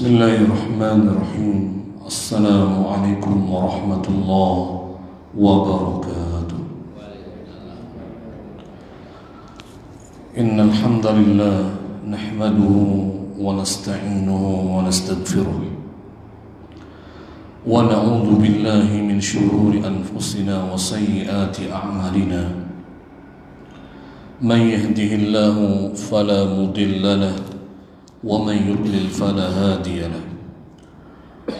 Bismillahirrahmanirrahim. Assalamualaikum warahmatullahi wabarakatuh. Innal hamdalillah nahmaduhu wa nasta'inuhu wa nastaghfiruh wa na'udzu billahi min shururi anfusina wa sayyiati a'malina. Man yahdihillahu fala mudilla lahu ومن يضلل فلا هادي له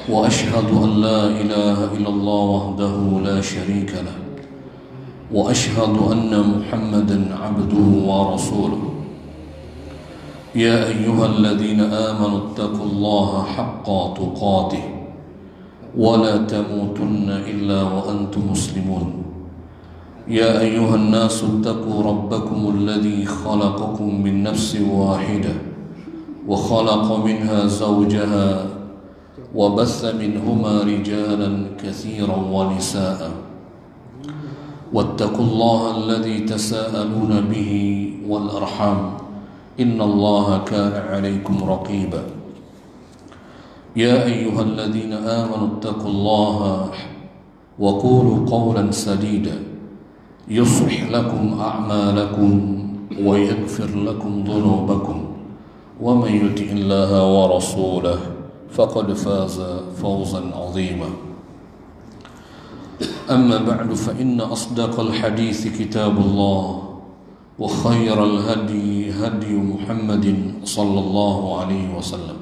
وأشهد أن لا إله إلا الله وحده لا شريك له وأشهد أن محمدا عبده ورسوله يا أيها الذين آمنوا اتقوا الله حق تقاته ولا تموتن إلا وأنتم مسلمون يا أيها الناس اتقوا ربكم الذي خلقكم من نفس واحدة وخلق منها زوجها وبث منهما رجالا كثيرا ونساء واتقوا الله الذي تساءلون به والأرحام إن الله كان عليكم رقيبا يا أيها الذين آمنوا اتقوا الله وقولوا قولا سديدا يصلح لكم أعمالكم ويغفر لكم ذنوبكم ومن يطع الله ورسوله فقد فاز فوزا عظيما أما بعد فإن أصدق الحديث كتاب الله وخير الهدي هدي محمد صلى الله عليه وسلم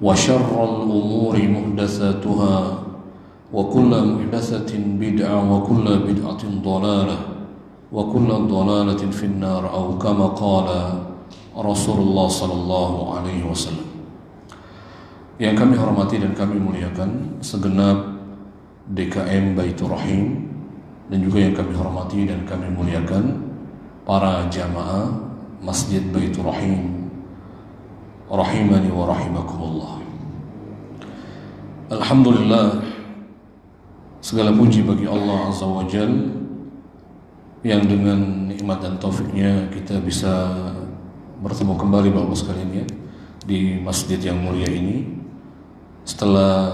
وشر الأمور محدثاتها وكل محدثة بدعة وكل بدعة ضلالة وكل ضلالة في النار أو كما قال Rasulullah sallallahu alaihi wasallam. Yang kami hormati dan kami muliakan segenap DKM Baitur Rahim, dan juga yang kami hormati dan kami muliakan para jamaah Masjid Baitur Rahim rahimani wa rahimakumullah. Alhamdulillah, segala puji bagi Allah Azza wa Jalla yang dengan nikmat dan taufiknya kita bisa bertemu kembali Bapak sekalian ya di masjid yang mulia ini setelah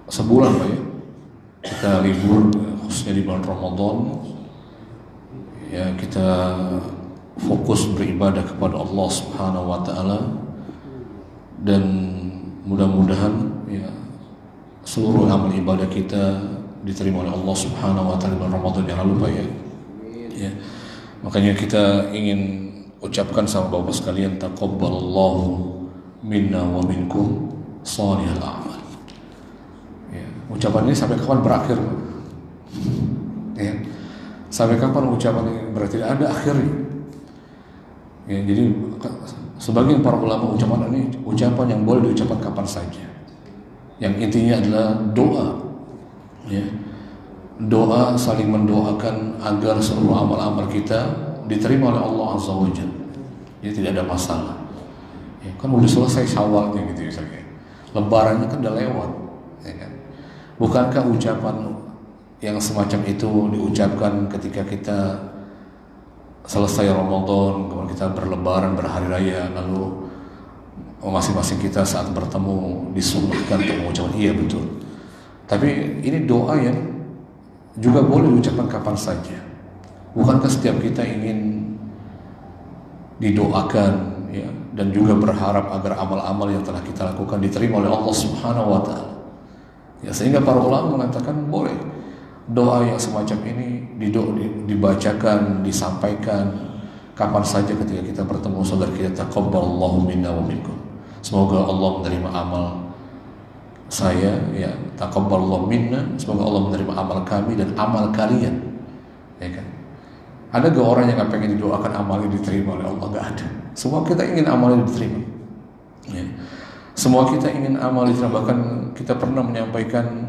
sebulan Pak ya kita libur, khususnya di bulan Ramadan ya, kita fokus beribadah kepada Allah Subhanahu wa taala, dan mudah-mudahan ya seluruh amal ibadah kita diterima oleh Allah Subhanahu wa taala di bulan Ramadan yang lalu Pak ya. Ya, makanya kita ingin ucapkan sama Bapak sekalian, taqabbalallahu minna wa minkum shalihal a'mal. Ya, ucapan ini sampai kapan berakhir? Ya, sampai kapan ucapan ini berarti tidak ada akhirnya? Ya, jadi sebagian para ulama ucapan ini ucapan yang boleh diucapkan kapan saja. Yang intinya adalah doa. Ya, doa, saling mendoakan agar seluruh amal-amal kita diterima oleh Allah Azza wa Jalla. Jadi tidak ada masalah. Ya, kan udah selesai Syawalnya gitu misalnya. Lebarannya kan udah lewat, ya kan? Bukankah ucapan yang semacam itu diucapkan ketika kita selesai Ramadan, kemudian kita berlebaran, berhari raya, lalu masing-masing kita saat bertemu disunnahkan untuk mengucapkan iya betul. Tapi ini doa yang juga boleh diucapkan kapan saja. Bukankah setiap kita ingin didoakan ya, dan juga berharap agar amal-amal yang telah kita lakukan diterima oleh Allah Subhanahu wa taala. Ya, sehingga para ulama mengatakan boleh doa yang semacam ini dibacakan, disampaikan kapan saja ketika kita bertemu saudara kita. Taqabbalallahu minna wa minkum. Semoga Allah menerima amal saya ya, taqabbalallahu minna, semoga Allah menerima amal kami dan amal kalian. Ya kan? Ada gak orang yang gak pengen didoakan amalnya diterima oleh Allah? Gak ada. Semua kita ingin amalnya diterima ya. Semua kita ingin amal diterima. Bahkan kita pernah menyampaikan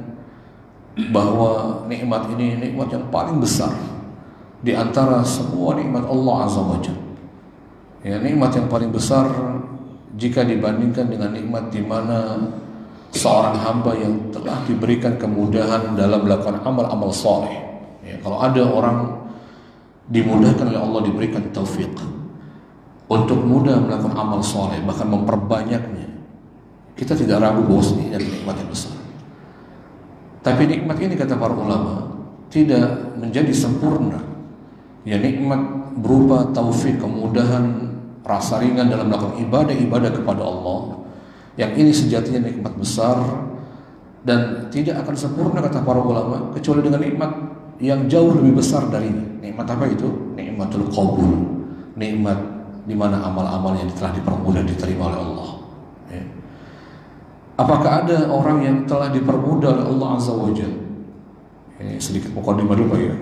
bahwa nikmat ini nikmat yang paling besar di antara semua nikmat Allah Azza wa Jalla ya, nikmat yang paling besar jika dibandingkan dengan nikmat di mana seorang hamba yang telah diberikan kemudahan dalam melakukan amal-amal soleh ya. Kalau ada orang dimudahkan oleh Allah, diberikan taufik untuk mudah melakukan amal soleh, bahkan memperbanyaknya kita tidak ragu bahwa ini adalah nikmat yang besar. Tapi nikmat ini, kata para ulama, tidak menjadi sempurna. Ya, nikmat berupa taufik, kemudahan, rasa ringan dalam melakukan ibadah kepada Allah, yang ini sejatinya nikmat besar dan tidak akan sempurna, kata para ulama, kecuali dengan nikmat yang jauh lebih besar darinya. Nikmat apa itu? Nikmatul qabul, nikmat di mana amal-amal yang telah dipermudah diterima oleh Allah. Ya. Apakah ada orang yang telah dipermudah oleh Allah Azza wa Jalla? Ini sedikit mukadimah dulu ya.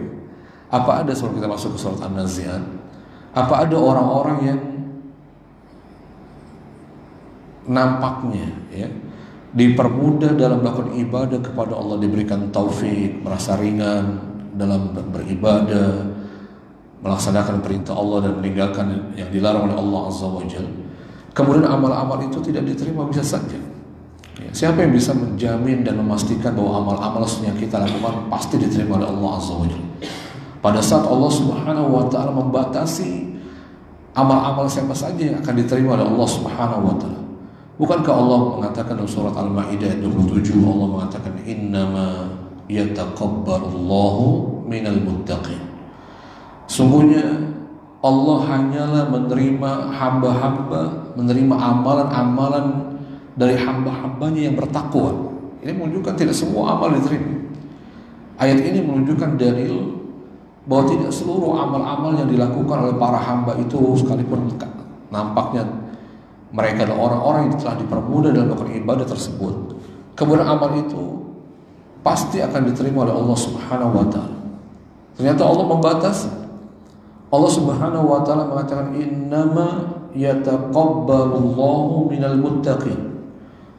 Apa ada, sebelum kita masuk ke surat An-Nazi'at, apa ada orang-orang yang nampaknya ya dipermudah dalam melakukan ibadah kepada Allah, diberikan taufik, merasa ringan dalam beribadah, melaksanakan perintah Allah dan meninggalkan yang dilarang oleh Allah Azza wa Jalla, kemudian amal-amal itu tidak diterima? Bisa saja. Siapa yang bisa menjamin dan memastikan bahwa amal-amal yang kita lakukan pasti diterima oleh Allah Azza wa Jalla? Pada saat Allah Subhanahu wa taala membatasi amal-amal siapa saja yang akan diterima oleh Allah Subhanahu wa taala. Bukankah Allah mengatakan dalam surat Al-Maidah 27, Allah mengatakan innama yataqabbalullahu minal muttaqin. Sungguhnya Allah hanyalah menerima hamba-hamba, menerima amalan-amalan dari hamba-hambanya yang bertakwa. Ini menunjukkan tidak semua amal diterima. Ayat ini menunjukkan dalil bahwa tidak seluruh amal-amal yang dilakukan oleh para hamba itu, sekalipun nampaknya mereka adalah orang-orang yang telah dipermudah dalam melakukan ibadah tersebut, kemudian amal itu pasti akan diterima oleh Allah Subhanahu wa taala. Ternyata Allah membatasi. Allah Subhanahu wa taala mengatakan innama yataqabbalullahu minal muttaqin.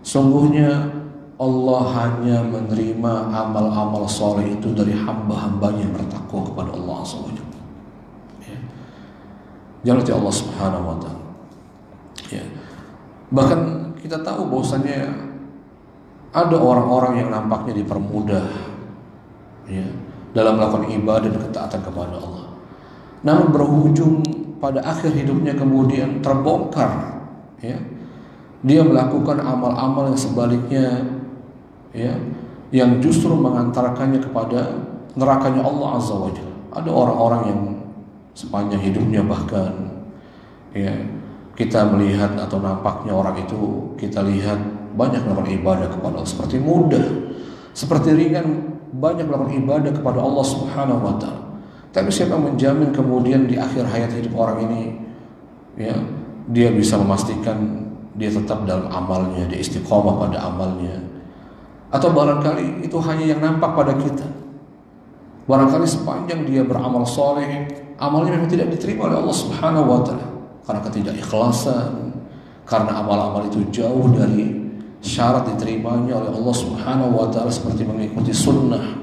Sungguhnya Allah hanya menerima amal-amal soleh itu dari hamba-hambanya yang bertakwa kepada Allah Azza wa Jalla. Ya. Jangan Allah Subhanahu wa taala. Ya. Bahkan kita tahu bahwasanya ada orang-orang yang nampaknya dipermudah ya dalam melakukan ibadah dan ketaatan kepada Allah, namun berujung pada akhir hidupnya kemudian terbongkar ya, dia melakukan amal-amal yang sebaliknya ya, yang justru mengantarkannya kepada nerakanya Allah Azza wa Jalla. Ada orang-orang yang sepanjang hidupnya bahkan ya kita melihat atau nampaknya orang itu kita lihat banyak melakukan ibadah kepada Allah, seperti mudah, seperti ringan, banyak melakukan ibadah kepada Allah Subhanahu wa taala. Tapi siapa yang menjamin kemudian di akhir hayat hidup orang ini ya dia bisa memastikan dia tetap dalam amalnya, dia istiqomah pada amalnya, atau barangkali itu hanya yang nampak pada kita. Barangkali sepanjang dia beramal soleh, amalnya memang tidak diterima oleh Allah Subhanahu wa taala karena ketidakikhlasan, karena amal-amal itu jauh dari syarat diterimanya oleh Allah Subhanahu wa taala, seperti mengikuti sunnah.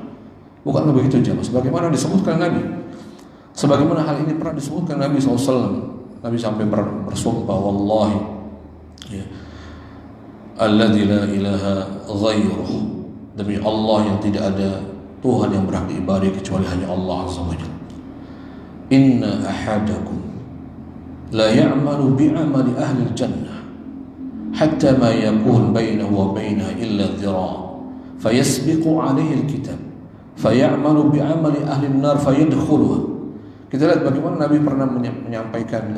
Bukan begitu jemaah, sebagaimana disebutkan Nabi. Sebagaimana hal ini pernah disebutkan Nabi SAW. Nabi sampai bersumpah, wallahi ya, alladzi la ilaha ghairuh, demi Allah yang tidak ada Tuhan yang berhak diibadahi kecuali hanya Allah Azza wa Jalla. Inna ahadakum la ya'malu bi'amali ahli al-jannah hatta ma yakun bainahu wa bainaha illa dhira' fayasbiqu 'alayhi al-kitab fayamalu bi'amali ahli an-nar fayadkhuluha. Kita lihat bagaimana Nabi pernah menyampaikan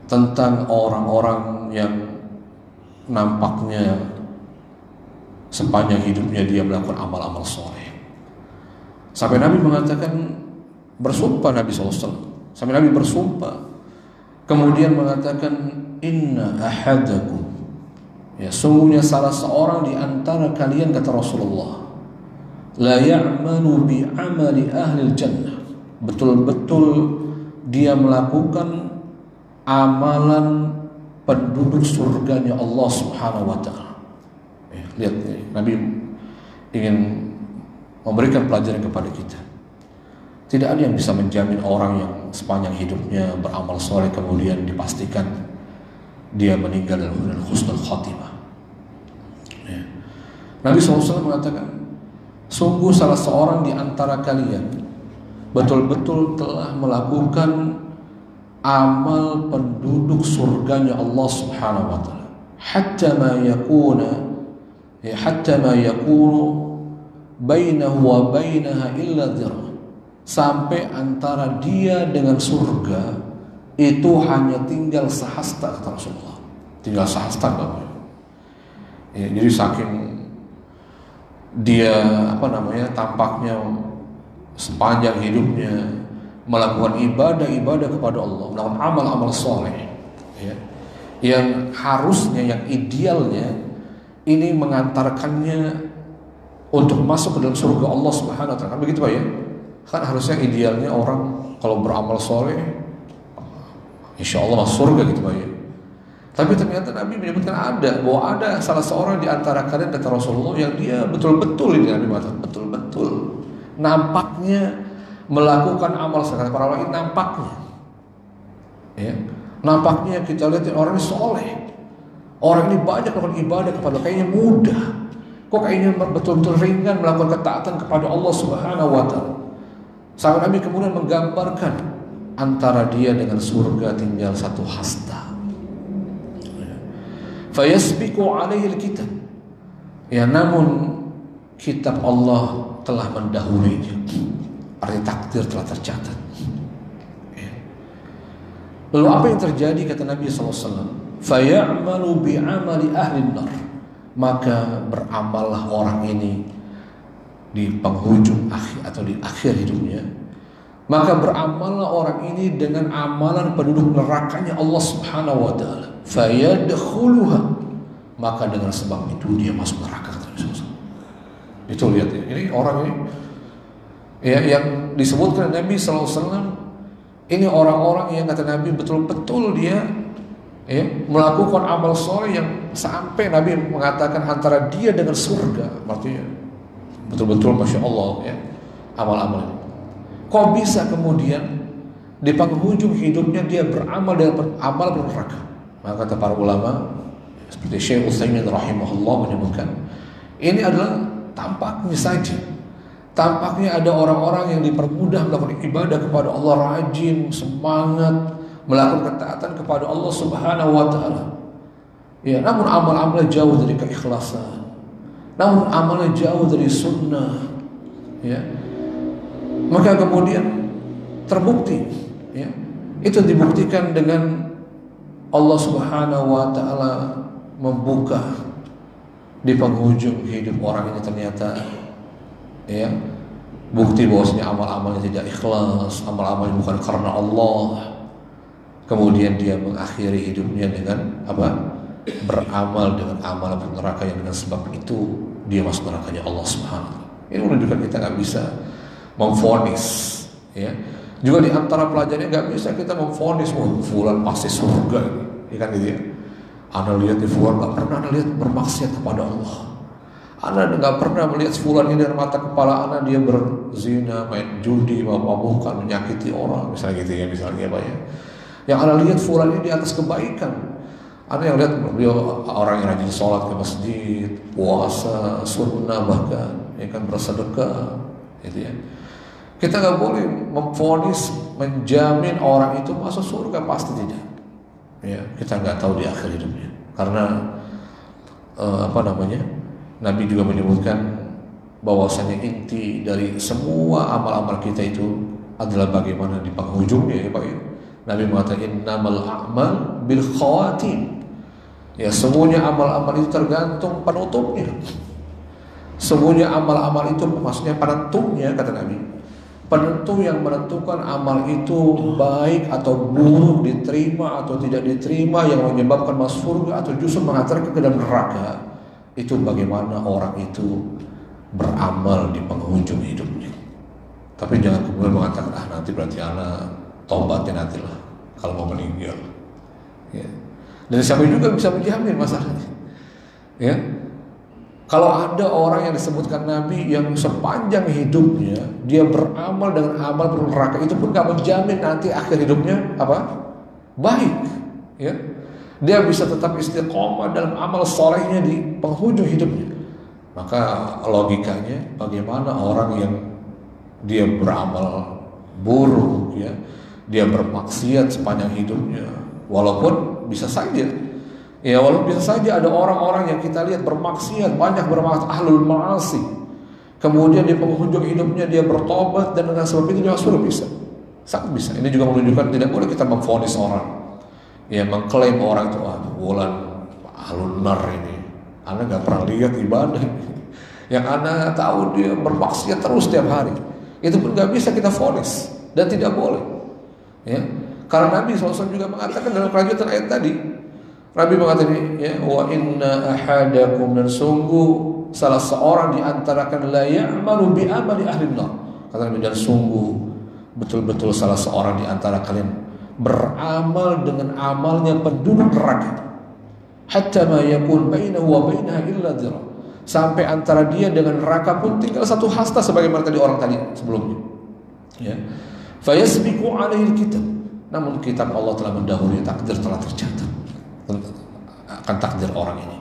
tentang orang-orang yang nampaknya sepanjang hidupnya dia melakukan amal-amal soleh. Sampai Nabi mengatakan, bersumpah Nabi SAW, sampai Nabi bersumpah kemudian mengatakan inna ahadakum, ya sungguhnya salah seorang di antara kalian, kata Rasulullah, la ya'malu bi'amali ahli jannah, betul-betul dia melakukan amalan penduduk surganya Allah Subhanahu wa taala. Lihat, Nabi ingin memberikan pelajaran kepada kita. Tidak ada yang bisa menjamin orang yang sepanjang hidupnya beramal soleh kemudian dipastikan dia meninggal dalam husnul khatimah. Nabi SAW mengatakan, sungguh salah seorang di antara kalian betul-betul telah melakukan amal penduduk surganya Allah Subhanahu wa taala, hatta ma yakunu bainahu wa bainaha illa dhira, sampai antara dia dengan surga itu hanya tinggal sehasta, kata Rasulullah. Tinggal sehasta namanya. Ya, jadi saking dia tampaknya sepanjang hidupnya melakukan ibadah kepada Allah, melakukan amal-amal soleh, ya, yang harusnya, yang idealnya ini mengantarkannya untuk masuk ke dalam surga Allah Subhanahu wa taala. Kan begitu Pak ya? Kan harusnya idealnya orang kalau beramal soleh insya Allah masuk surga gitu Pak ya. Tapi ternyata Nabi menyebutkan bahwa ada salah seorang di antara kalian, kata Rasulullah, yang dia betul-betul ini Nabi mengatakan betul-betul nampaknya melakukan amal sekali para ulama, nampaknya, ya, nampaknya kita lihat orang ini soleh, orang ini banyak melakukan ibadah kepada Allah, kayaknya mudah, kok kayaknya betul-betul ringan melakukan ketaatan kepada Allah Subhanahu wa taala. Sampai Nabi kemudian menggambarkan antara dia dengan surga tinggal satu hasta. Fayasbiqu alaihi alkitab, ya, namun kitab Allah telah mendahulunya, arti takdir telah tercatat, ya. Lalu apa yang terjadi, kata Nabi SAW, fayamalu bi'amali ahli nar, maka beramallah orang ini di penghujung akhir atau di akhir hidupnya, maka beramallah orang ini dengan amalan penduduk nerakanya Allah Subhanahu wa taala, fayadkhuluha, maka dengan sebab itu dia masuk neraka. Itu lihat ya, ini orang ini ya, yang disebutkan Nabi SAW, ini orang-orang yang kata Nabi betul-betul dia, ya, melakukan amal soleh yang sampai Nabi mengatakan antara dia dengan surga. Artinya betul-betul Masya Allah, ya, amal-amal ini. Kok bisa kemudian di penghujung hidupnya dia beramal dengan amal neraka? Maka kata para ulama seperti Syekh Utsaimin rahimahullah menyebutkan, ini adalah tampaknya saja, tampaknya ada orang-orang yang dipermudah melakukan ibadah kepada Allah, rajin, semangat melakukan ketaatan kepada Allah Subhanahu wa taala, ya, namun amal-amalnya jauh dari keikhlasan, namun amalnya jauh dari sunnah, ya. Maka kemudian terbukti, ya, itu dibuktikan dengan Allah Subhanahu wa taala membuka di penghujung hidup orang ini ternyata, ya, bukti bahwasanya amal-amalnya tidak ikhlas, amal-amalnya bukan karena Allah. Kemudian dia mengakhiri hidupnya dengan apa? Beramal dengan amal neraka, yang dengan sebab itu dia masuk nerakanya Allah Subhanahu wa taala. Ini menunjukkan kita nggak bisa memvonis, ya. Juga di antara pelajarannya nggak bisa kita memvonis, fulan pasti surga, ya kan gitu ya. Anda lihat di fulan nggak pernah Anda lihat bermaksiat kepada Allah. Anda nggak pernah melihat fulan ini dari mata kepala Anda dia berzina, main judi, mabuk-mabukan, menyakiti orang, misalnya gitu ya, misalnya Pak ya. Yang Anda lihat fulan ini di atas kebaikan. Anda yang lihat beliau orang yang rajin sholat ke masjid, puasa, sunnah, bahkan ya kan bersedekah, gitu ya. Kita nggak boleh memvonis, menjamin orang itu masuk surga, pasti tidak. Ya, kita nggak tahu di akhir hidupnya. Karena Nabi juga menyebutkan bahwasanya inti dari semua amal-amal kita itu adalah bagaimana di penghujungnya, ya Pak ya. Nabi mengatakan innamal a'mal bil khawatim. Ya, semuanya amal-amal itu tergantung penutupnya. Semuanya amal-amal itu maksudnya penentunya, kata Nabi. Penentu yang menentukan amal itu baik atau buruk, diterima atau tidak diterima, yang menyebabkan masuk surga atau justru mengantarkan ke dalam neraka, itu bagaimana orang itu beramal di penghujung hidupnya. Tapi jangan kemudian mengatakan nanti berarti anak tobatnya nantilah kalau mau meninggal, ya. Dan siapa juga bisa menjamin masalahnya, ya. Kalau ada orang yang disebutkan Nabi yang sepanjang hidupnya dia beramal dengan amal penuh neraka, itu pun gak menjamin nanti akhir hidupnya apa? Baik, ya. Dia bisa tetap istiqomah dalam amal solehnya di penghujung hidupnya. Maka logikanya bagaimana orang yang dia beramal buruk, ya, dia bermaksiat sepanjang hidupnya, walaupun bisa saja Ya walaupun bisa saja ada orang-orang yang kita lihat bermaksiat, banyak bermaksiat, ahlul ma'asi, kemudian di penghujung hidupnya dia bertobat dan dengan sebab itu dia masuk surga, bisa, sangat bisa. Ini juga menunjukkan tidak boleh kita memvonis orang, ya mengklaim orang itu bulan ahlul nar ini. Anda nggak pernah lihat ibadah, yang Anda tahu dia bermaksiat terus setiap hari. Itu pun nggak bisa kita vonis dan tidak boleh. Ya, karena Nabi SAW juga mengatakan dalam kelanjutan ayat tadi, Nabi mengatakan, ya, wa inna ahadakum, dan sungguh salah seorang di antara kalian la ya'malu bi amali ahli nar. Kata Nabi, dan sungguh betul-betul salah seorang di antara kalian beramal dengan amalnya penduduk neraka. Hatta ma yakun bainahu wa bainaha illa dhira. Sampai antara dia dengan neraka pun tinggal satu hasta, sebagaimana tadi orang tadi sebelumnya. Ya. Fayasbiqu alaihi alkitab. Namun kitab Allah telah mendahului, takdir telah tercatat akan takdir orang ini.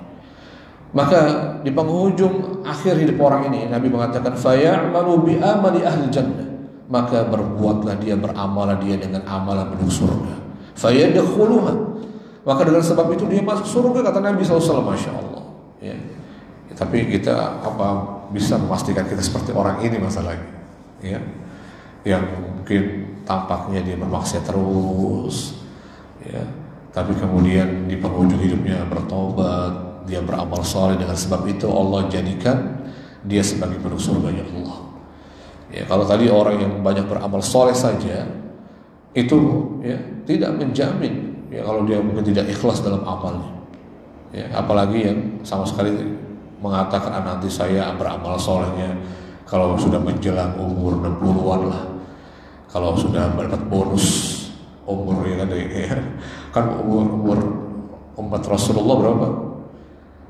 Maka di penghujung akhir hidup orang ini Nabi mengatakan faya'malu bi amali ahli jannah, maka berbuatlah dia, beramalah dia dengan amalan penduduk surga. Fayadkhuluha, maka dengan sebab itu dia masuk surga, kata Nabi SAW. Masya Allah. Ya. Tapi kita bisa memastikan kita seperti orang ini masalahnya, ya, yang mungkin tampaknya dia bermaksiat terus, ya, tapi kemudian di penghujung hidupnya bertobat, dia beramal soleh, dengan sebab itu Allah jadikan dia sebagai penduduk surganya Allah. Ya, kalau tadi orang yang banyak beramal soleh saja itu, ya, tidak menjamin, ya, kalau dia mungkin tidak ikhlas dalam amalnya, ya, apalagi yang sama sekali mengatakan nanti saya beramal solehnya kalau sudah menjelang umur 60-an lah, kalau sudah mendapat bonus umur, ya kan umur umat Rasulullah berapa?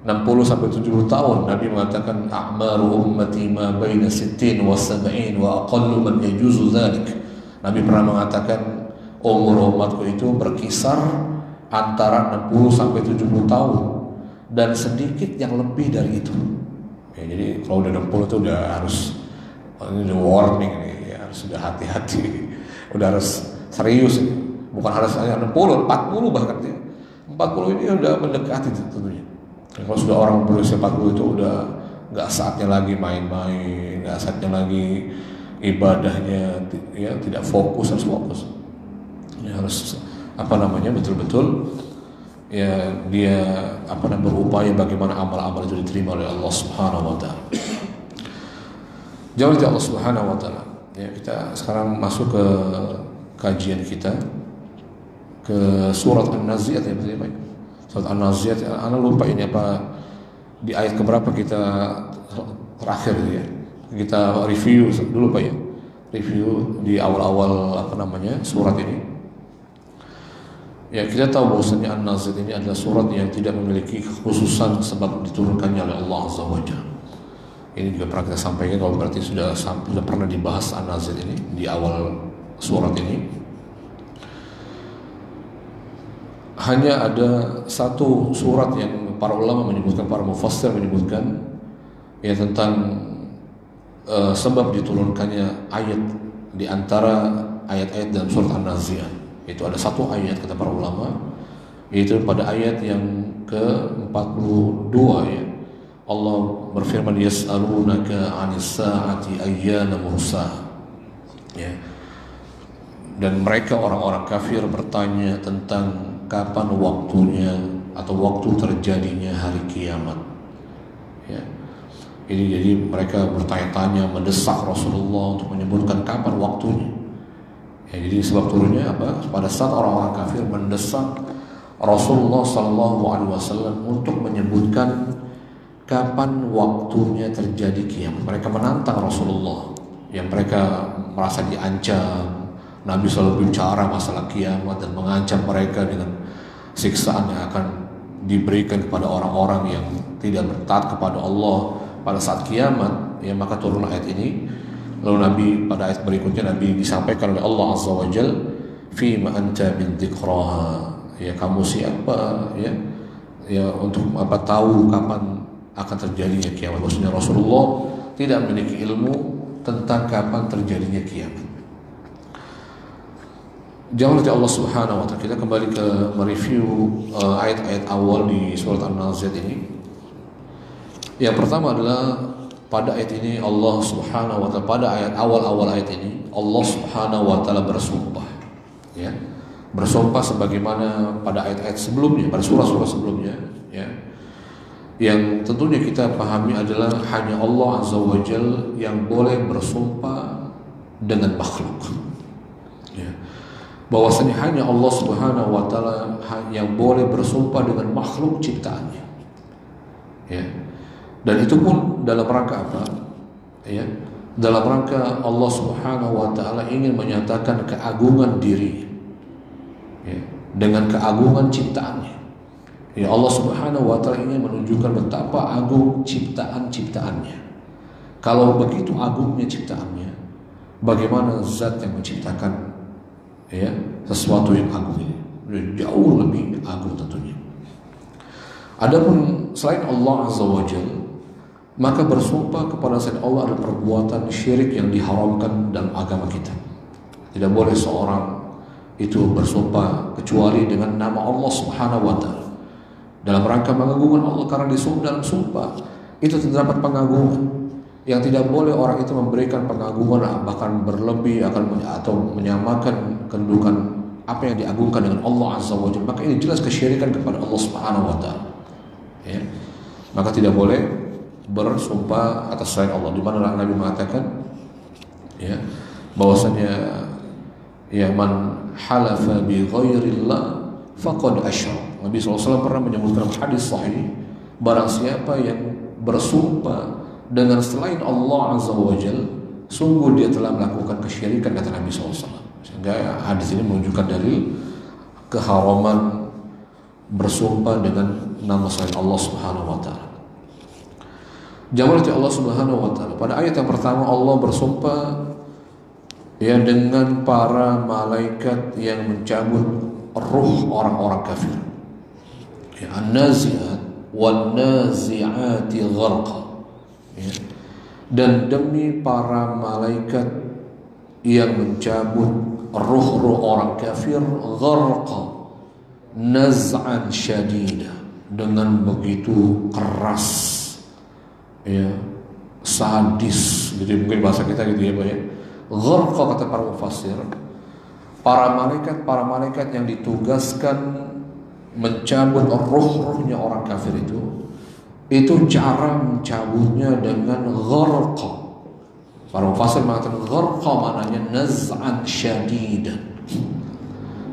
60 sampai 70 tahun. Nabi mengatakan a'maru ummati ma baina 60 wa 70 wa aqallu man yajuzu dzalik. Nabi pernah mengatakan umur umatku itu berkisar antara 60 sampai 70 tahun dan sedikit yang lebih dari itu. Ya, jadi kalau udah 60 itu udah harus, ini udah warning nih, ya, harus sudah hati-hati, udah harus serius. Bukan harus hanya 60, 40 bahkan ya. 40 ini udah mendekati tentunya. Kalau sudah orang berusia 40 itu udah nggak saatnya lagi main-main, nggak saatnya lagi ibadahnya, ya, tidak fokus, harus fokus. Ya, harus betul-betul, ya, dia berupaya bagaimana amal-amal itu diterima oleh Allah Subhanahu wa taala. Jauh dari Allah Subhanahu wa taala. Ya, kita sekarang masuk ke kajian kita ke surat An-Nazi'at, ya, Pak. Surat An-Nazi'at, ana lupa ini apa di ayat keberapa kita terakhir, ya. Kita review dulu, Pak, ya. Review di awal-awal surat ini. Ya, kita tahu bahwasanya An-Nazi'at ini adalah surat yang tidak memiliki kekhususan sebab diturunkannya oleh Allah Azza wa Jalla. Ini juga pernah kita sampaikan, kalau berarti sudah pernah dibahas An-Nazi'at ini di awal surat ini. Hanya ada satu surat yang para ulama menyebutkan, para mufassir menyebutkan, ya, tentang sebab diturunkannya ayat di antara ayat-ayat dalam surat An-Nazi'at. Itu ada satu ayat, kata para ulama, yaitu pada ayat yang ke-42, ya. Allah berfirman, yas'alunaka 'anis sa'ati ayyana mursaha. Ya. Dan mereka orang-orang kafir bertanya tentang kapan waktunya atau waktu terjadinya hari kiamat. Ya. Ini jadi mereka bertanya-tanya, mendesak Rasulullah untuk menyebutkan kapan waktunya. Ya, jadi sebab turunnya apa? Pada saat orang-orang kafir mendesak Rasulullah SAW untuk menyebutkan kapan waktunya terjadi kiamat. Mereka menantang Rasulullah, yang mereka merasa diancam. Nabi selalu bicara masalah kiamat dan mengancam mereka dengan siksaan yang akan diberikan kepada orang-orang yang tidak bertaat kepada Allah pada saat kiamat. Ya, maka turun ayat ini. Lalu Nabi pada ayat berikutnya Nabi disampaikan oleh Allah Azza wa Jalla, "Fima anta min dzikraha." Ya, kamu siapa, ya, ya, untuk tahu kapan akan terjadinya kiamat. Maksudnya Rasulullah tidak memiliki ilmu tentang kapan terjadinya kiamat. Jauh dari Allah Subhanahu wa taala, kita kembali ke mereview ayat-ayat awal di surat An-Nazi'at ini. Yang pertama adalah pada ayat ini Allah Subhanahu wa taala, pada ayat awal-awal ayat ini Allah Subhanahu wa taala bersumpah, ya. Bersumpah sebagaimana pada ayat-ayat sebelumnya, pada surah-surah sebelumnya, ya. Yang tentunya kita pahami adalah hanya Allah Azza wa Jalla yang boleh bersumpah dengan makhluk, ya. Bahwasanya hanya Allah Subhanahu wa taala yang boleh bersumpah dengan makhluk ciptaannya, ya. Dan itu pun dalam rangka apa? Ya, dalam rangka Allah Subhanahu wa taala ingin menyatakan keagungan diri, ya, dengan keagungan ciptaannya. Ya, Allah Subhanahu wa taala ingin menunjukkan betapa agung ciptaan-ciptaannya. Kalau begitu agungnya ciptaannya, bagaimana zat yang menciptakan, ya, sesuatu yang agung ini? Jauh lebih agung tentunya. Adapun selain Allah Azza wa Jalla, maka bersumpah kepada selain Allah adalah perbuatan syirik yang diharamkan dalam agama kita. Tidak boleh seorang itu bersumpah kecuali dengan nama Allah Subhanahu wa taala, dalam rangka mengagungkan Allah, karena dalam sumpah itu terdapat pengagungan yang tidak boleh orang itu memberikan pengagungan bahkan berlebih atau menyamakan kedudukan apa yang diagungkan dengan Allah Azza wa Jalla. Maka ini jelas kesyirikan kepada Allah Subhanahu wa taala, ya. Maka tidak boleh bersumpah atas selain Allah, di mana Nabi mengatakan, ya, bahwasanya ya man halafa bi ghairillah faqad asyrak. Nabi SAW pernah menyebutkan hadis sahih, barang siapa yang bersumpah dengan selain Allah Azza wa Jalla, sungguh dia telah melakukan kesyirikan, kata Nabi SAW. Sehingga hadis ini menunjukkan dari keharaman bersumpah dengan nama selain Allah Subhanahu wa taala. Jawab dari Allah Subhanahu wa taala. Pada ayat yang pertama Allah bersumpah, ya, dengan para malaikat yang mencabut ruh orang-orang kafir. Ya, an-nazi'at wan-nazi'ati gharqa. Ya. Dan demi para malaikat yang mencabut ruh-ruh orang kafir, gharqa, naz'an syadida, dengan begitu keras, ya, sadis, jadi mungkin bahasa kita gitu, ya Pak, ya. Gharqa, kata para mufassir, para malaikat yang ditugaskan mencabut ruh-ruhnya orang kafir itu cara mencabutnya dengan gharqa. Para mufassir mengatakan gharqa maknanya naz'an syadidan,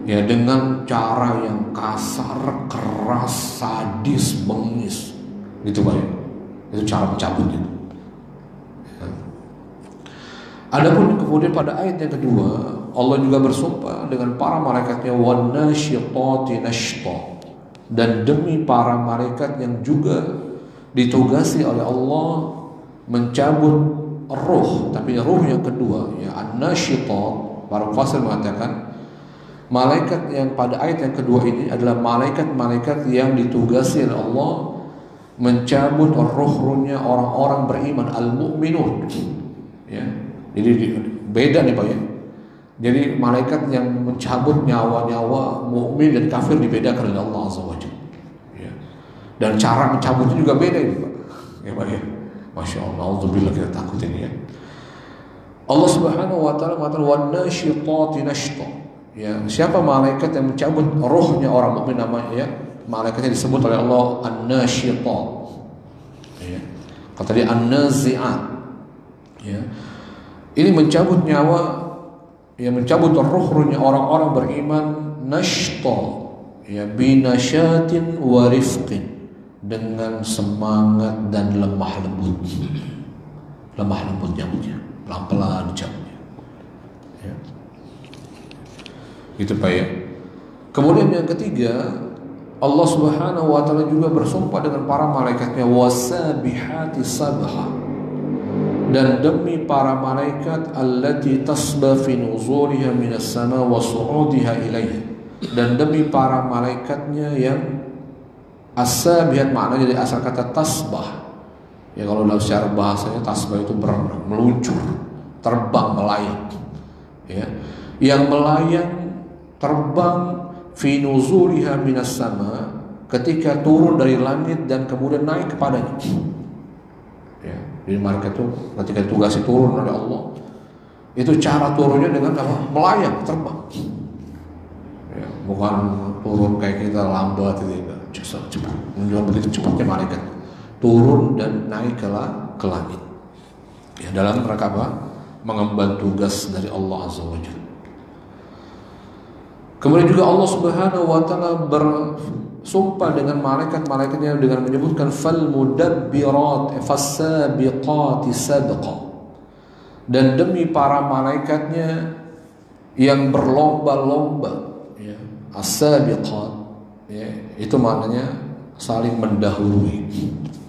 ya, dengan cara yang kasar, keras, sadis, bengis, gitu Pak, ya. Itu cara mencabutnya. Ya. Adapun kemudian pada ayat yang kedua Allah juga bersumpah dengan para malaikatnya, wan nasyitati nashta, dan demi para malaikat yang juga ditugasi oleh Allah mencabut ruh, tapi ruh yang kedua, ya, an-nasyitat. Para mufassir mengatakan malaikat yang pada ayat yang kedua ini adalah malaikat-malaikat yang ditugasi oleh Allah mencabut ruh-ruhnya orang-orang beriman, al-mu'minun, ya. Jadi beda nih Pak, ya. Jadi malaikat yang mencabut nyawa-nyawa mukmin dan kafir dibedakan oleh Allah Azza wa Jalla, ya. Dan cara mencabutnya juga beda ini Pak, ya Pak, ya. Masya Allah, alhamdulillah, kita takut ini, ya. Allah Subhanahu wa taala mengatakan wan nasyitati nashta, ya. Siapa malaikat yang mencabut rohnya orang mukmin, namanya, ya, malaikatnya disebut oleh Allah an-nasyitat, ya. Kata dia an-nazi'at, ya. Ini mencabut nyawa, ya, mencabut ruhnya orang-orang beriman, nashta, ya, binasyatin wa rifqin, dengan semangat dan lemah lembut nyambutnya, pelan-pelan dicabutnya, ya. Gitu Pak, ya. Kemudian yang ketiga, Allah Subhanahu wa taala juga bersumpah dengan para malaikatnya, wasabihati sabha, dan demi para malaikat allati tasba fi nuzuliha minas sama wa su'udiha ilaiha, dan demi para malaikatnya yang as-sabihat maknanya dari asal kata tasbah, ya, kalau dalam secara bahasanya tasbah itu meluncur, terbang, melayang, ya, yang melayang terbang fi nuzuliha minas sama, ketika turun dari langit dan kemudian naik kepadanya. Ya, jadi malaikat itu ketika ditugasi turun oleh Allah, itu cara turunnya dengan apa? Melayang, terbang. Ya, bukan turun kayak kita lambat itu, cepat. Menjual begitu cepatnya malaikat turun dan naik ke langit. Ya, dalam rangka apa? Mengemban tugas dari Allah Azza wa Jalla. Kemudian juga Allah Subhanahu wa taala bersumpah dengan malaikat-malaikatnya dengan menyebutkan fal mudabbirat fasabiqati sabqa. Dan demi para malaikatnya yang berlomba-lomba, ya, as-sabiqat, ya, itu maknanya saling mendahului.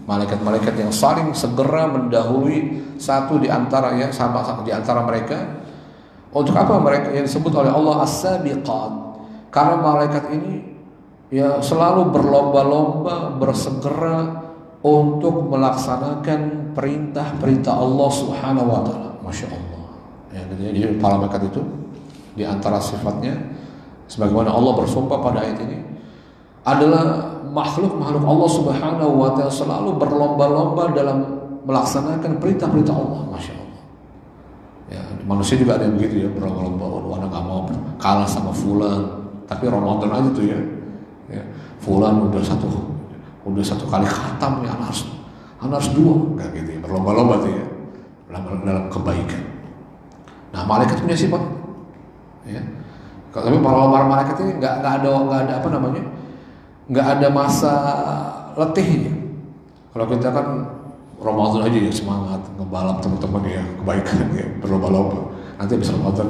Malaikat-malaikat yang saling segera mendahului satu di antara di antara mereka. Untuk apa mereka yang disebut oleh Allah as-sabiqat? Karena malaikat ini ya selalu berlomba-lomba, bersegera untuk melaksanakan perintah-perintah Allah Subhanahu wa taala. Masya Allah. Ya, jadi para malaikat itu di antara sifatnya, sebagaimana Allah bersumpah pada ayat ini, adalah makhluk-makhluk Allah Subhanahu wa taala selalu berlomba-lomba dalam melaksanakan perintah-perintah Allah. Masya Allah. Ya, manusia juga ada yang begitu ya, berlomba-lomba, anak nggak mau kalah sama fulan, tapi Ramadan aja tuh ya, fulan udah satu kali khatam ya, harus dua, nggak gitu ya, berlomba-lomba tuh ya, dalam kebaikan. Nah, malaikat punya sifat, ya. Tapi para malaikat ini nggak ada apa namanya, nggak ada masa letihnya. Kalau kita kan Ramadan aja ya semangat ngebalap teman-teman ya, kebaikan ya, berlomba-lomba. Nanti habis Ramadan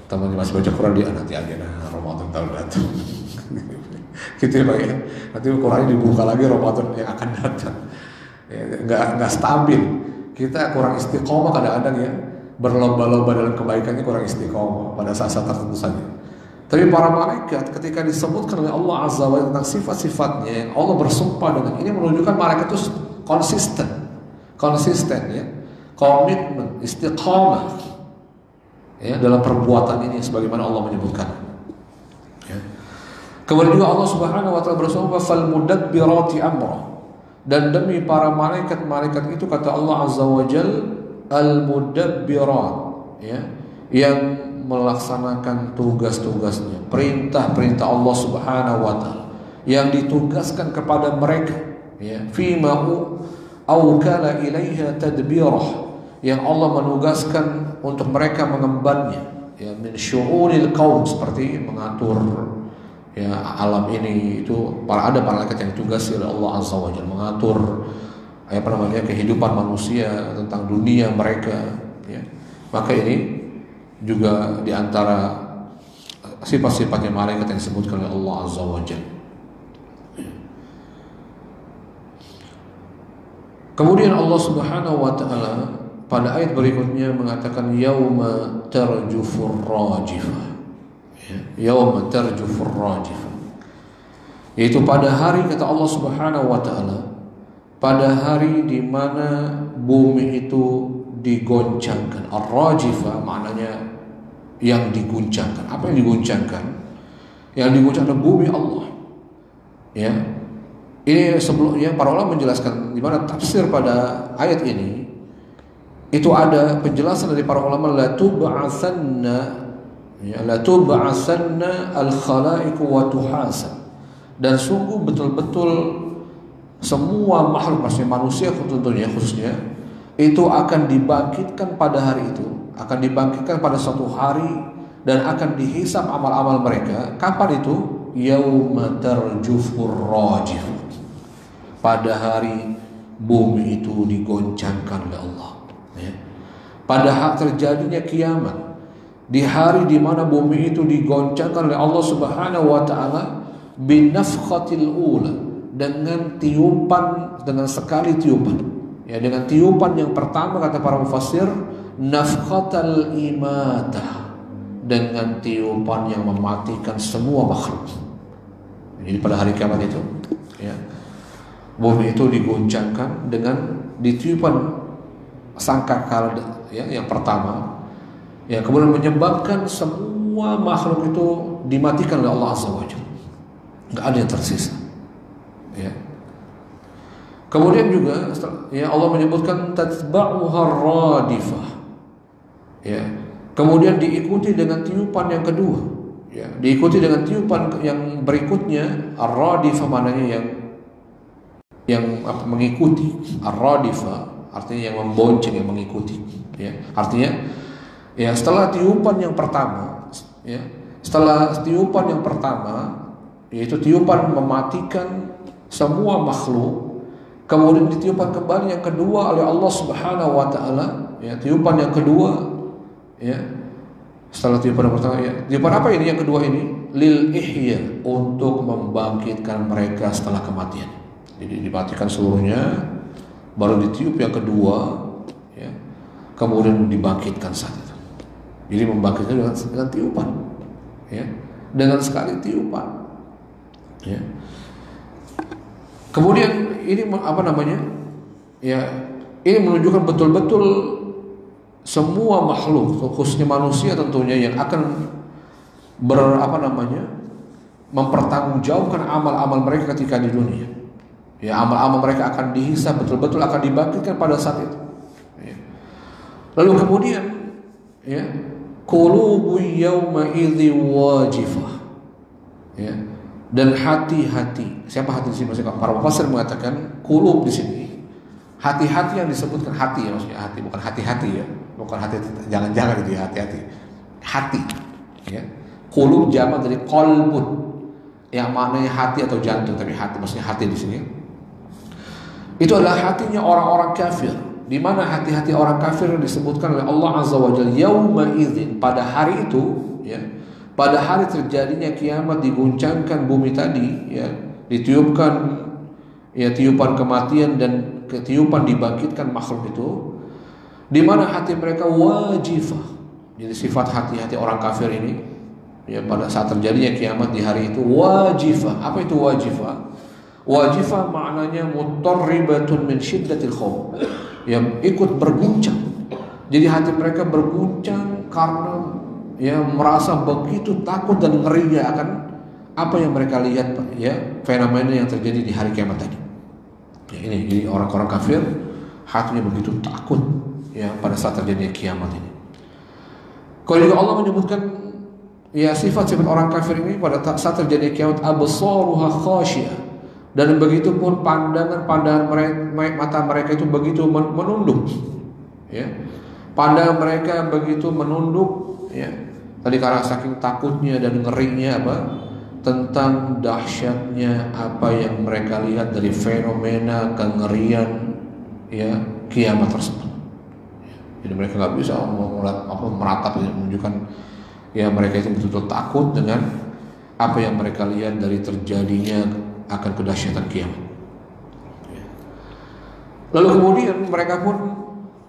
temannya masih baca Quran, dia nanti aja Ramadan tahun datang. Gitu ya Pak ya. Nanti Qurannya dibuka lagi Ramadan yang akan datang. Ya, nggak stabil. Kita kurang istiqomah kadang-kadang ya, berlomba-lomba dalam kebaikannya kurang istiqomah pada saat-saat tertentu saja. Tapi para malaikat ketika disebutkan oleh Allah Azza wa Jalla tentang sifat-sifatnya yang Allah bersumpah dengan ini, menunjukkan malaikat itu konsisten ya, komitmen, istiqamah ya dalam perbuatan ini sebagaimana Allah menyebutkan. Ya. Kemudian juga Allah Subhanahu wa taala bersumpah fal mudabbirati amra, dan demi para malaikat itu kata Allah Azza wa Jalla al mudabbirat ya, yang melaksanakan tugas-tugasnya, perintah-perintah Allah Subhanahu wa taala yang ditugaskan kepada mereka ya, fima awkala ilaiha tadbirah, yang Allah menugaskan untuk mereka mengembannya ya, min syu'unil qaum, seperti mengatur ya alam ini. Itu ada malaikat yang ditugasi oleh Allah Azza wa Jalla mengatur kehidupan manusia, tentang dunia mereka ya. Maka ini juga diantara sifat-sifatnya malaikat yang disebutkan oleh Allah Azza wa Jalla. Kemudian Allah Subhanahu wa taala pada ayat berikutnya mengatakan yauma tarjufur rajifah. Yauma tarjufur rajifah. Yaitu pada hari, kata Allah Subhanahu wa taala, pada hari di mana bumi itu digoncangkan. Ar-rajifah maknanya yang diguncangkan. Apa yang diguncangkan? Yang diguncangkan bumi Allah. Ya. Ini sebelumnya para ulama menjelaskan di mana tafsir pada ayat ini. Itu ada penjelasan dari para ulama, la tub'atsanna al-khalaiq wa tuhasab. Dan sungguh betul-betul semua makhluk, maksudnya manusia tentunya khususnya, itu akan dibangkitkan pada hari itu, akan dibangkitkan pada suatu hari dan akan dihisab amal-amal mereka. Kapan itu? Yauma tarjufur rajif. Pada hari bumi itu digoncangkan oleh Allah ya. Pada hari terjadinya kiamat, di hari di mana bumi itu digoncangkan oleh Allah Subhanahu wa taala binafkhatil ula, dengan tiupan, dengan sekali tiupan ya, dengan tiupan yang pertama kata para mufassir nafkhatal imatah, dengan tiupan yang mematikan semua makhluk. Jadi pada hari kiamat itu ya, bumi itu diguncangkan dengan ditiupan sangkakala ya, yang pertama ya, kemudian menyebabkan semua makhluk itu dimatikan oleh Allah Azza wa Jalla. Nggak ada yang tersisa. Ya. Kemudian juga ya Allah menyebutkan tatba'uha radifah. Ya. Kemudian diikuti dengan tiupan yang kedua. Ya, diikuti dengan tiupan yang berikutnya. Ar-radifah maknanya yang mengikuti. Ar-radifah artinya yang membonceng, yang mengikuti. Ya, artinya ya setelah tiupan yang pertama, ya, setelah tiupan yang pertama, yaitu tiupan mematikan semua makhluk, kemudian ditiupan kembali yang kedua oleh Allah Subhanahu wa taala, ya, tiupan yang kedua, ya. Setelah tiupan yang pertama, ya, tiupan apa ini yang kedua ini? Lil ihya, untuk membangkitkan mereka setelah kematian. Jadi dimatikan seluruhnya, baru ditiup yang kedua, ya, kemudian dibangkitkan saat itu. Jadi membangkitkan dengan tiupan, ya, dengan sekali tiupan, ya. Kemudian ini apa namanya? Ya, ini menunjukkan betul-betul semua makhluk, khususnya manusia tentunya, yang akan mempertanggungjawabkan amal-amal mereka ketika di dunia. Ya, amal-amal mereka akan dihisab, betul-betul akan dibangkitkan pada saat itu. Ya. Lalu kemudian, ya, qulubu yawma idzi wajifah. Ya. Dan hati-hati. Siapa hati di sini? Maksudnya para mufassir mengatakan qulub di sini. Hati-hati yang disebutkan hati, ya, maksudnya hati, bukan hati-hati, ya. Bukan hati, jangan-jangan itu, ya, hati-hati. Hati. Ya. Qulub jamak dari qalbun. Yang maknanya hati atau jantung, tapi hati maksudnya hati di sini. Itu adalah hatinya orang-orang kafir. Di mana hati-hati orang kafir disebutkan oleh Allah Azza wa Jalla yauma idzin, pada hari itu, ya, pada hari terjadinya kiamat, diguncangkan bumi tadi, ya, ditiupkan, ya, tiupan kematian dan ketiupan dibangkitkan makhluk itu, di mana hati mereka wajifah. Jadi sifat hati-hati orang kafir ini, ya, pada saat terjadinya kiamat di hari itu wajifah. Apa itu wajifah? Wajifah maknanya mutarribatun min syiddatil khauf, yang ikut berguncang. Jadi hati mereka berguncang karena, ya, merasa begitu takut dan ngerinya akan apa yang mereka lihat, ya, fenomena yang terjadi di hari kiamat tadi. Ya, ini orang-orang kafir hatinya begitu takut, ya, pada saat terjadinya kiamat ini. Kalau juga Allah menyebutkan, ya, sifat-sifat orang kafir ini pada saat terjadinya kiamat, absaruha khasyiah. Dan begitu pun pandangan mata mereka itu begitu menunduk, ya. Pandangan mereka begitu menunduk, ya. Tadi karena saking takutnya dan ngerinya apa? Tentang dahsyatnya apa yang mereka lihat dari fenomena kengerian, ya, kiamat tersebut. Jadi mereka nggak bisa meratap, ya, menunjukkan, ya, mereka itu betul-betul takut dengan apa yang mereka lihat dari terjadinya akan kedahsyatan kiamat. Lalu kemudian mereka pun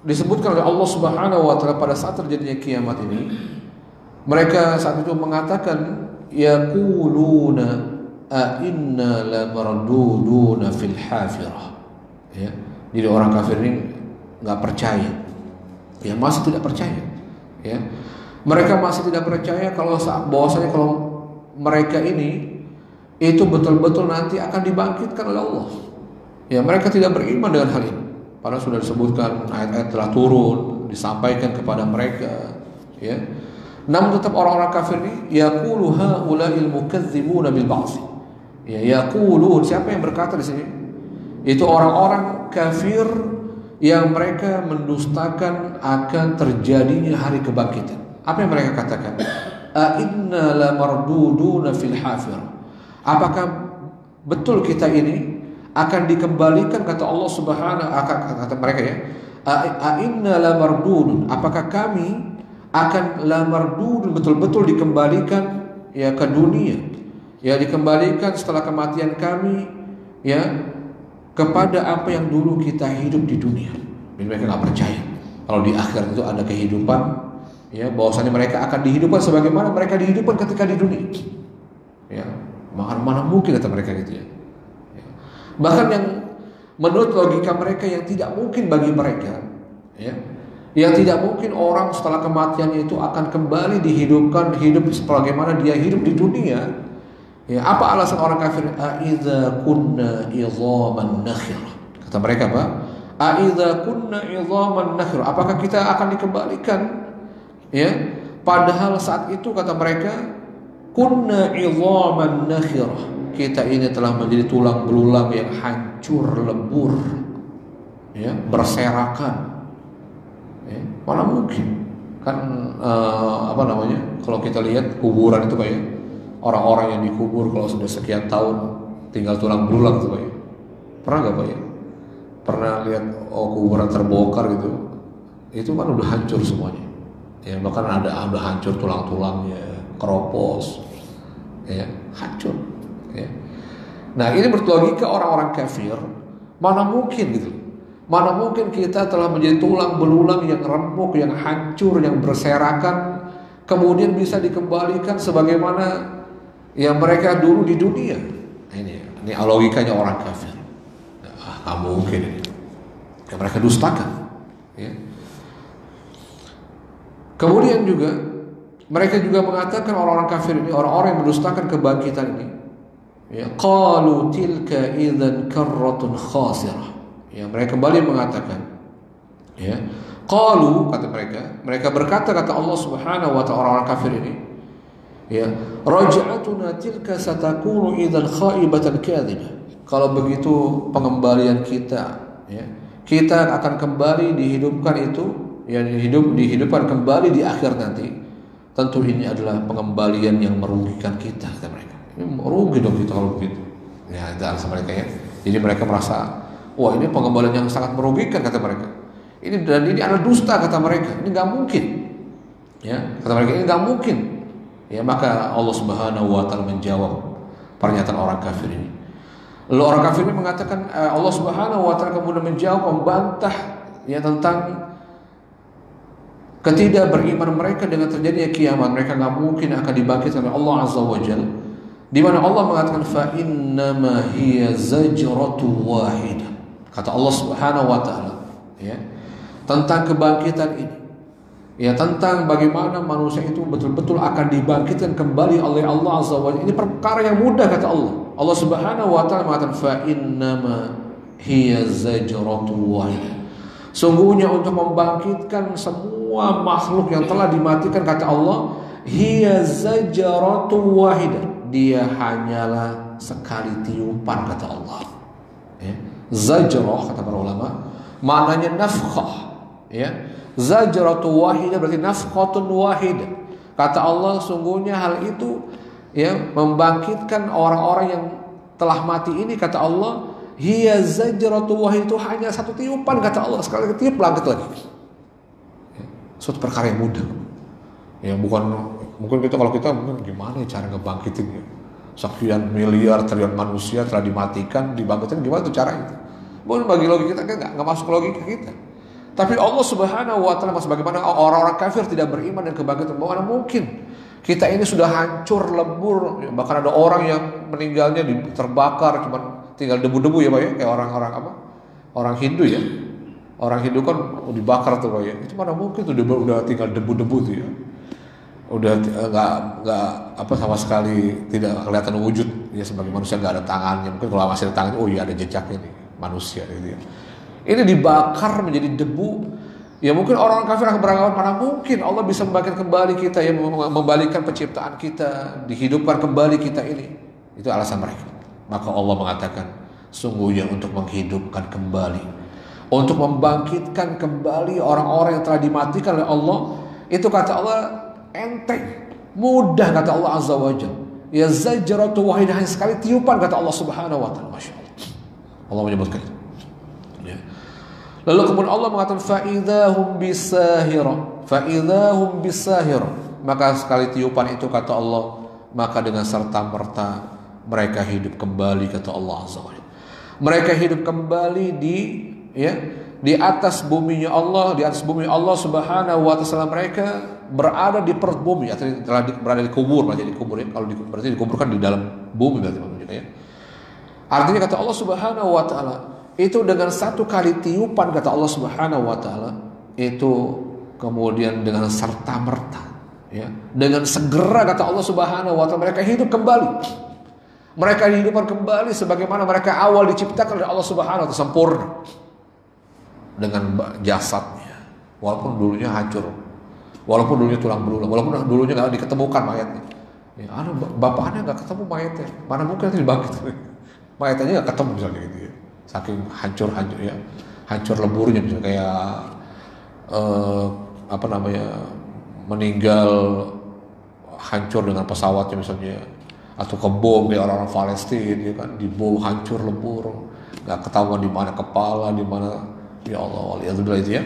disebutkan oleh Allah Subhanahu wa taala pada saat terjadinya kiamat ini, mereka saat itu mengatakan yaquluna a inna lamarduduna fil hafirah. Ya. Jadi orang kafir ini enggak percaya. Ya, masih tidak percaya. Ya. Mereka masih tidak percaya bahwasanya kalau mereka ini itu betul-betul nanti akan dibangkitkan oleh Allah. Ya, mereka tidak beriman dengan hal ini. Padahal sudah disebutkan, ayat-ayat telah turun, disampaikan kepada mereka, ya. Namun tetap orang-orang kafir ini yaqulu haula'il mukadzibuna bil ba'ts. Ya, yaqulun, siapa yang berkata di sini? Itu orang-orang kafir yang mereka mendustakan akan terjadinya hari kebangkitan. Apa yang mereka katakan? A inna lamarduduna fil hafirah. Apakah betul kita ini akan dikembalikan, kata Allah Subhanahu, kata mereka, ya, a inna lamardudun, apakah kami akan lamardudun, betul-betul dikembalikan, ya, ke dunia, ya, dikembalikan setelah kematian kami, ya, kepada apa yang dulu kita hidup di dunia. Jadi mereka nggak percaya kalau di akhir itu ada kehidupan, ya, bahwasanya mereka akan dihidupkan sebagaimana mereka dihidupkan ketika di dunia, ya. Mana mungkin kata mereka gitu, ya. Bahkan yang menurut logika mereka yang tidak mungkin bagi mereka, ya, Yang tidak mungkin orang setelah kematiannya itu akan kembali dihidupkan, hidup sebagaimana dia hidup di dunia. Ya, apa alasan orang kafir? Aidza kunna idzaman nakhira. Kata mereka apa? Aidza kunna idzaman nakhira. Apakah kita akan dikembalikan? Ya, padahal saat itu kata mereka, kunna idzaman nakhira. Kita ini telah menjadi tulang belulang yang hancur lebur. Ya, berserakan. Ya, mana mungkin kan kalau kita lihat kuburan itu kayak orang-orang yang dikubur kalau sudah sekian tahun tinggal tulang belulang tuh kayak pernah nggak Pak ya? Pernah lihat kuburan terbongkar gitu? Itu kan udah hancur semuanya. Ya bahkan udah hancur tulang-tulangnya, keropos, ya hancur. Ya. Nah ini berlogika orang-orang kafir, mana mungkin gitu? Mana mungkin kita telah menjadi tulang belulang yang remuk, yang hancur, yang berserakan, kemudian bisa dikembalikan sebagaimana yang mereka dulu di dunia. Ini logikanya orang kafir. Nggak mungkin ini. Yang mereka dustakan. Ya. Kemudian juga mereka juga mengatakan orang-orang kafir ini, orang-orang yang mendustakan kebangkitan ini. Ya, qalu tilka idzan karratun khasirah. Ya, mereka kembali mengatakan, ya, qalu kata mereka berkata kata Allah Subhanahu wa ta'ala orang-orang kafir ini, ya, raj'atuna tilka satakunu idzan khaibatan kadhibah. Kalau begitu pengembalian kita, ya, kita akan kembali dihidupkan itu, yang dihidupkan kembali di akhir nanti. Tentu ini adalah pengembalian yang merugikan kita, kata mereka. Ini merugi dong kita kalau begitu. Ya, itu alasan mereka ya. Jadi mereka merasa, wah ini pengembalian yang sangat merugikan kata mereka. Ini adalah dusta kata mereka. Ini nggak mungkin. Ya, kata mereka ini nggak mungkin. Ya, maka Allah Subhanahu wa ta'ala menjawab pernyataan orang kafir ini. Lalu orang kafir ini mengatakan, Allah Subhanahu wa ta'ala kemudian menjawab, membantah ya tentang ketidakberiman mereka dengan terjadinya kiamat. Mereka nggak mungkin akan dibangkitkan oleh Allah Azza wa Jalla. Di mana Allah mengatakan fa innama hiya zajratu wahidah. Kata Allah Subhanahu wa ta'ala ya, tentang kebangkitan ini. Ya, tentang bagaimana manusia itu betul-betul akan dibangkitkan kembali oleh Allah Azza wa Jalla. Ini perkara yang mudah kata Allah. Allah Subhanahu wa ta'ala mengatakan fa innama hiya zajratu wahidah. Sungguhnya untuk membangkitkan semua makhluk yang telah dimatikan kata Allah, hiya zajratu wahidah. Dia hanyalah sekali tiupan kata Allah. Ya. Zajrah kata para ulama maknanya nafkhah. Ya. Zajratu wahidah berarti nafkhatun wahidah. Kata Allah sungguhnya hal itu ya membangkitkan orang-orang yang telah mati ini kata Allah, hiya zajratu wahidah, itu hanya satu tiupan kata Allah, sekali tiup langit lagi. Ya. Suatu perkara yang mudah. Ya bukan mungkin kalau kita mungkin gimana cara ngebangkitin ya? Sekian miliar triliun manusia telah dimatikan, dibangkitkan gimana tuh caranya? Mungkin bagi logika kita kan nggak masuk logika kita. Tapi Allah Subhanahu wa ta'ala sebagaimana orang-orang kafir tidak beriman dan kebangkitan, bagaimana mungkin kita ini sudah hancur lebur, bahkan ada orang yang meninggalnya terbakar cuma tinggal debu-debu ya Pak ya, kayak orang-orang apa? Orang Hindu ya. Orang Hindu kan dibakar tuh Pak ya. Itu mana mungkin tuh udah tinggal debu-debu tuh ya. Udah nggak apa sama sekali tidak kelihatan wujud ya, sebagai manusia nggak ada tangannya. Mungkin kalau masih ada tangannya, oh iya ada jejaknya nih manusia gitu ya. Ini dibakar menjadi debu. Ya mungkin orang kafir akan beranggapan mana mungkin Allah bisa membangkitkan kembali kita ya, membalikan penciptaan kita, dihidupkan kembali kita ini. Itu alasan mereka. Maka Allah mengatakan sungguhnya untuk menghidupkan kembali, untuk membangkitkan kembali orang-orang yang telah dimatikan oleh Allah, itu kata Allah enteng, mudah kata Allah Azza wa Jalla. Ya zajratu wahidah, hanya sekali tiupan kata Allah Subhanahu wa ta'ala. Masya Allah. Allah menyebutkan itu. Ya. Lalu kemudian Allah mengatakan fa'idahum bisahira. Maka sekali tiupan itu kata Allah, maka dengan serta merta mereka hidup kembali kata Allah Azza wa Jalla. Mereka hidup kembali di atas buminya Allah, di atas bumi Allah Subhanahu wa ta'ala. Mereka berada di perut bumi, atau berada di kubur, berarti dikubur ya. Kalau berarti dikuburkan di dalam bumi berarti ya. Artinya kata Allah Subhanahu wa ta'ala, itu dengan satu kali tiupan kata Allah Subhanahu wa ta'ala, itu kemudian dengan serta-merta, ya, dengan segera kata Allah Subhanahu wa taala mereka hidup kembali. Mereka dihidupkan kembali sebagaimana mereka awal diciptakan oleh Allah Subhanahu wa taala, sempurna dengan jasadnya. Walaupun dulunya hancur, walaupun dulunya tulang belulang, walaupun dulunya nggak diketemukan mayatnya. Ya, bapaknya nggak ketemu mayatnya, mana mungkin nanti dibangkit. Mayatnya nggak ketemu misalnya gitu ya. Saking hancur ya, hancur leburnya misalnya kayak meninggal hancur dengan pesawatnya misalnya, atau kebom kayak orang-orang Palestina ya kan, dibom hancur lebur, nggak ketahuan di mana kepala, di mana, ya Allah, waliyadzubillah itu ya.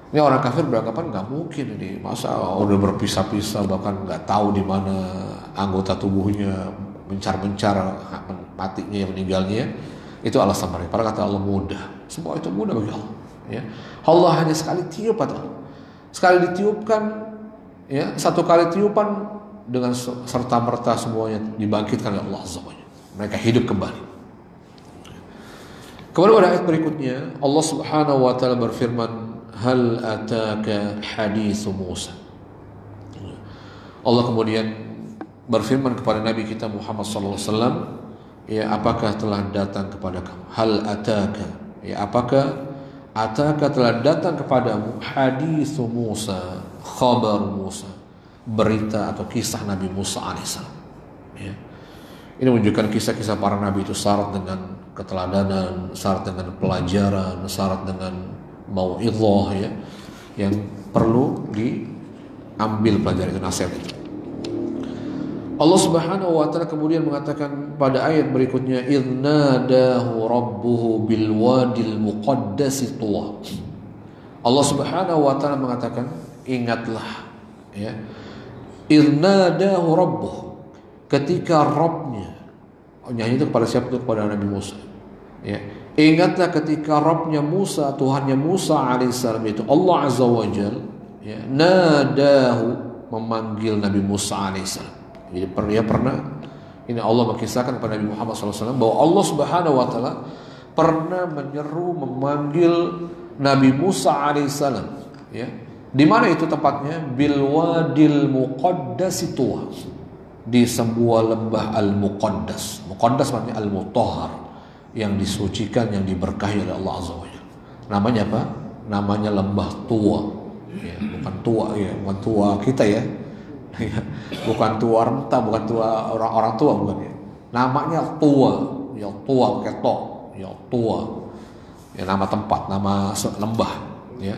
Ini orang kafir beranggapan nggak mungkin ini, masa udah berpisah-pisah bahkan nggak tahu di mana anggota tubuhnya, mencar-mencar matinya, meninggalnya. Itu alasan mereka. Para kata Allah mudah, semua itu mudah bagi Allah. Ya. Allah hanya sekali tiup atau sekali ditiupkan, ya, satu kali tiupan dengan serta merta semuanya dibangkitkan oleh Allah Azza wa Jalla. Mereka hidup kembali. Kemudian pada ayat berikutnya Allah Subhanahu wa taala berfirman, hal ataka haditsu Musa. Allah kemudian berfirman kepada Nabi kita Muhammad sallallahu alaihi wasallam, ya, apakah telah datang kepada kamu? Hal ataka, ya, apakah ataka telah datang kepadamu haditsu Musa, khabar Musa, berita atau kisah Nabi Musa alaihissalam. Ya. Ini menunjukkan kisah-kisah para nabi itu syarat dengan keteladanan, syarat dengan pelajaran, syarat dengan mau'idhah, ya, yang perlu diambil pelajaran itu, nasihat itu. Allah Subhanahu wa taala kemudian mengatakan pada ayat berikutnya, idnadahu rabbuhu bil wadil muqaddasi tuwa. Allah Subhanahu wa taala mengatakan, ingatlah, ya, idnadahu rabbuhu, ketika Rabbnya, nyanyi itu kepada siapa? Itu kepada Nabi Musa, ya. Ingatlah ketika Rabbnya Musa, Tuhannya Musa alaihissalam, itu Allah Azza wa Jal, ya, nadahu, memanggil Nabi Musa alaihissalam. Jadi dia pernah, ini Allah mengisahkan kepada Nabi Muhammad SAW bahwa Allah Subhanahu wa taala pernah menyeru, memanggil Nabi Musa alaihissalam, ya. Di mana itu tempatnya? Bil wadil muqaddasi tuwa, di sebuah lembah al-muqaddas. Muqaddas maknanya al-mutahhar, yang disucikan, yang diberkahi oleh Allah Azza wa Jalla. Namanya apa? Namanya lembah tua, ya, bukan tua, ya, bukan tua kita ya, bukan tua renta, bukan tua orang tua, bukan ya. Namanya tua, ya, tua ketok, ya, tua, ya, nama tempat, nama lembah, ya.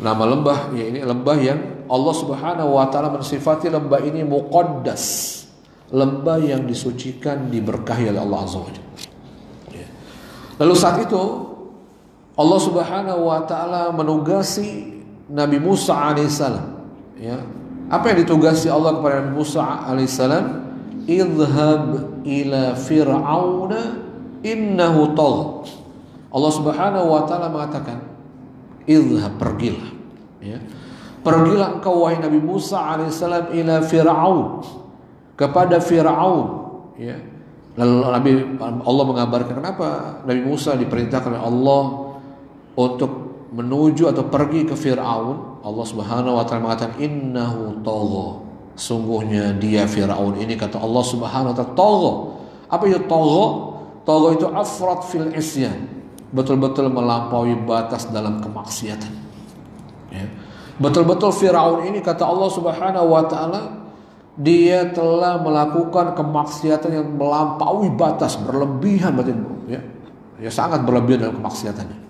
Nama lembah, ya, ini lembah yang Allah Subhanahu wa taala mensifati lembah ini muqaddas, lembah yang disucikan, diberkahi oleh Allah Azza wa Jalla. Lalu saat itu Allah Subhanahu wa taala menugasi Nabi Musa alaihissalam, ya. Apa yang ditugasi Allah kepada Nabi Musa alaihissalam? Idhhab ila fir'auna innahu tagha. Allah Subhanahu wa taala mengatakan, idhhab, pergilah, ya. Pergilah engkau wahai Nabi Musa alaihissalam ila fir'aun, kepada Fir'aun, ya. Lalu Allah mengabarkan kenapa Nabi Musa diperintahkan oleh Allah untuk menuju atau pergi ke Fir'aun. Allah Subhanahu wa taala mengatakan innahu tagha, sungguhnya dia Fir'aun ini, kata Allah Subhanahu wa taala, tagha. Apa itu tagha? Tagha itu afrat fil isyan, betul-betul melampaui batas dalam kemaksiatan, ya. Betul-betul Fir'aun ini, kata Allah Subhanahu wa taala, dia telah melakukan kemaksiatan yang melampaui batas, berlebihan, ya, ya, sangat berlebihan dalam kemaksiatannya.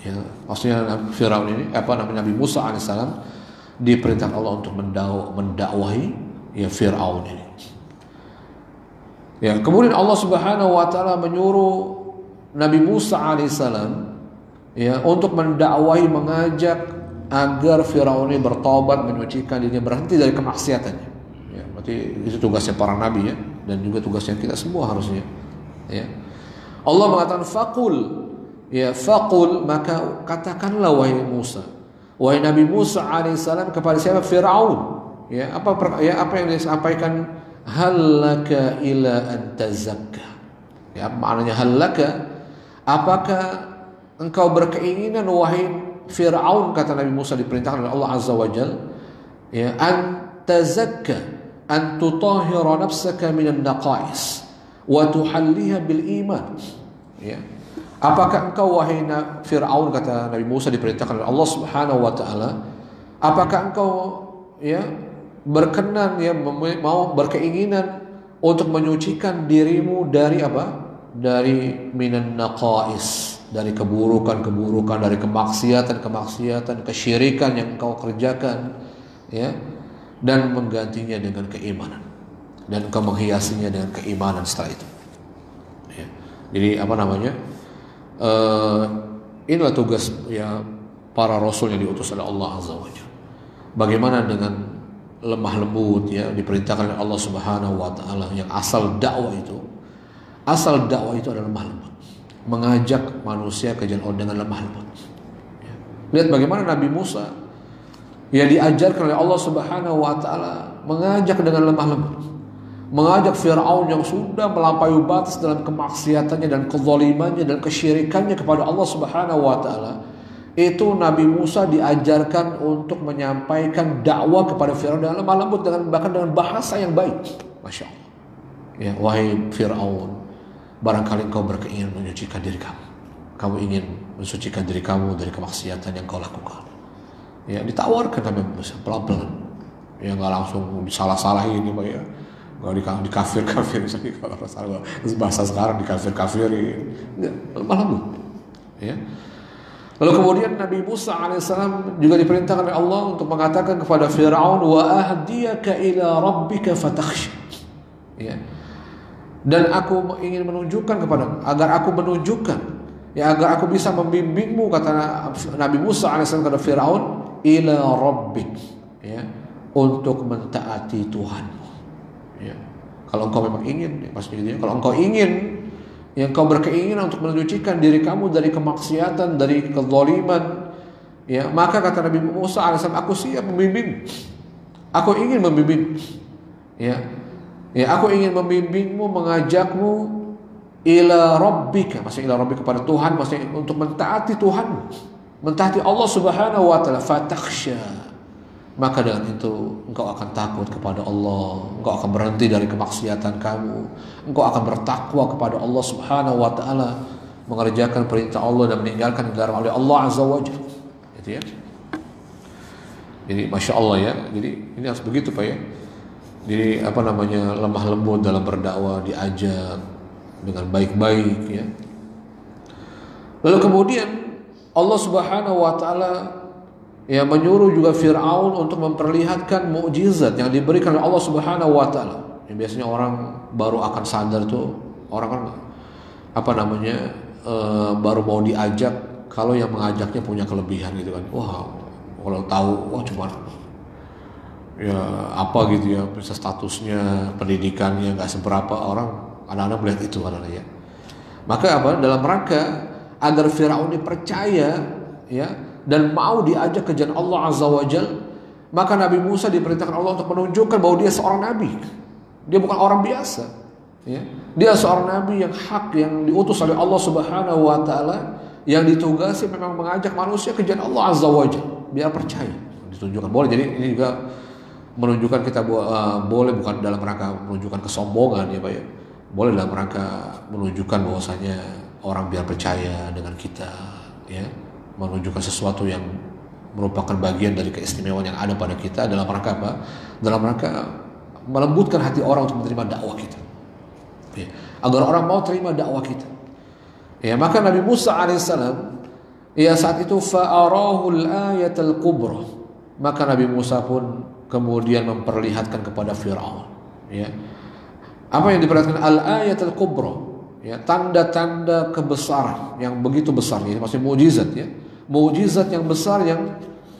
Ya, maksudnya Firaun ini, Nabi Musa alaihissalam diperintahkan Allah untuk mendakwahi, ya, Firaun ini. Ya, kemudian Allah Subhanahu wa taala menyuruh Nabi Musa alaihissalam, ya, untuk mendakwahi, mengajak agar Firaun ini bertobat, menyucikan dirinya, berhenti dari kemaksiatannya. Berarti itu tugasnya para nabi, ya, dan juga tugasnya kita semua harusnya, ya. Allah mengatakan faqul, ya, faqul, maka katakanlah wahai Musa, wahai Nabi Musa alaihissalam, kepada siapa? Fir'aun, ya. Apa yang disampaikan? Hallaka ila an tazakka, ya, maknanya hallaka, apakah engkau berkeinginan wahai Fir'aun, kata Nabi Musa diperintahkan oleh Allah Azza wa Jalla, ya, an tazakka, an tutahhira nafsaka minan naqais wa tuhalliha bil iman. Ya. Apakah engkau wahai Fir'aun, kata Nabi Musa diperintahkan oleh Allah Subhanahu wa taala, apakah engkau ya berkenan, ya, mau berkeinginan untuk menyucikan dirimu dari apa? Dari minan naqais, dari keburukan-keburukan, dari kemaksiatan-kemaksiatan, kesyirikan yang engkau kerjakan, ya, dan menggantinya dengan keimanan, dan engkau menghiasinya dengan keimanan setelah itu. Ya. Jadi apa namanya? Inilah tugas, ya, para rasul yang diutus oleh Allah Azza wa Jalla. Bagaimana dengan lemah lembut, ya, diperintahkan oleh Allah Subhanahu wa taala, yang asal dakwah itu adalah lemah lembut, mengajak manusia ke jalan Allah dengan lemah lembut. Ya. Lihat bagaimana Nabi Musa, ya, diajarkan oleh Allah Subhanahu wa taala mengajak dengan lemah lembut, mengajak Fir'aun yang sudah melampaui batas dalam kemaksiatannya dan kezalimannya dan kesyirikannya kepada Allah Subhanahu wa taala. Itu Nabi Musa diajarkan untuk menyampaikan dakwah kepada Fir'aun dengan lemah lembut, bahkan dengan bahasa yang baik. Masya Allah. Ya, wahai Fir'aun, barangkali engkau berkeinginan menyucikan diri kamu. Kamu ingin mensucikan diri kamu dari kemaksiatan yang kau lakukan. Ya, ditawarkan Nabi Musa pelan-pelan. Ya, nggak langsung disalah-salahin, ya, nggak dikafir-kafir, misalnya kalau bahasa sekarang dikafir-kafirin. Nggak, lemah lembut. Ya. Lalu kemudian Nabi Musa alaihissalam juga diperintahkan oleh Allah untuk mengatakan kepada Fir'aun, wa ahdiyaka ila rabbika fatakhsha. Ya. Dan aku ingin menunjukkan agar aku bisa membimbingmu, kata Nabi Musa alaihissalam kepada Fir'aun, ila rabbik, ya, untuk mentaati Tuhanmu. Ya. Kalau engkau memang ingin, ya, pasti gitu, ya. Kalau engkau ingin, yang kau berkeinginan untuk menyucikan diri kamu dari kemaksiatan, dari kezaliman, ya, maka kata Nabi Musa alaihissalam, aku siap membimbing. Aku ingin membimbing. Ya. Ya, aku ingin membimbingmu, mengajakmu ila rabbika, maksudnya ila rabbika, kepada Tuhan, maksudnya untuk mentaati Tuhanmu, mentaati Allah Subhanahu wa taala. Fatakhsha, maka dengan itu engkau akan takut kepada Allah, engkau akan berhenti dari kemaksiatan kamu, engkau akan bertakwa kepada Allah Subhanahu wa taala, mengerjakan perintah Allah dan meninggalkan yang dilarang oleh Allah Azza wa Jalla. Gitu ya. Jadi Masya Allah, ya. Jadi ini harus begitu, Pak, ya. Jadi apa namanya, lemah lembut dalam berdakwah, diajak dengan baik-baik, ya. Lalu kemudian Allah Subhanahu wa taala, ya, menyuruh juga Fir'aun untuk memperlihatkan mukjizat yang diberikan oleh Allah Subhanahu wa taala. Yang biasanya orang baru akan sadar tuh, orang kan apa namanya, baru mau diajak kalau yang mengajaknya punya kelebihan gitu kan. Wah, kalau tahu, wah, cuma ya apa gitu, ya, bisa statusnya, pendidikannya nggak seberapa, orang anak-anak melihat itu kan, ya. Maka apa, dalam rangka agar Fir'aun dipercaya, ya, dan mau diajak ke jalan Allah Azza wa Jalla, maka Nabi Musa diperintahkan Allah untuk menunjukkan bahwa dia seorang nabi. Dia bukan orang biasa, ya. Dia seorang nabi yang hak, yang diutus oleh Allah Subhanahu wa taala, yang ditugasi memang mengajak manusia ke jalan Allah Azza wa Jalla, biar percaya. Ditunjukkan boleh. Jadi ini juga menunjukkan kita boleh, bukan dalam rangka menunjukkan kesombongan, ya, Pak, ya. Boleh dalam rangka menunjukkan bahwasanya orang biar percaya dengan kita, ya. Menunjukkan sesuatu yang merupakan bagian dari keistimewaan yang ada pada kita, dalam rangka apa? Dalam rangka melembutkan hati orang untuk menerima dakwah kita, ya, agar orang mau terima dakwah kita. Ya, maka Nabi Musa alaihissalam, ya, saat itu fa'arahul ayatul kubra, maka Nabi Musa pun kemudian memperlihatkan kepada Fir'aun, ya, apa yang diperlihatkan, al-ayatul kubra, ya, tanda-tanda kebesaran yang begitu besar, ini maksudnya mukjizat, ya, mukjizat yang besar yang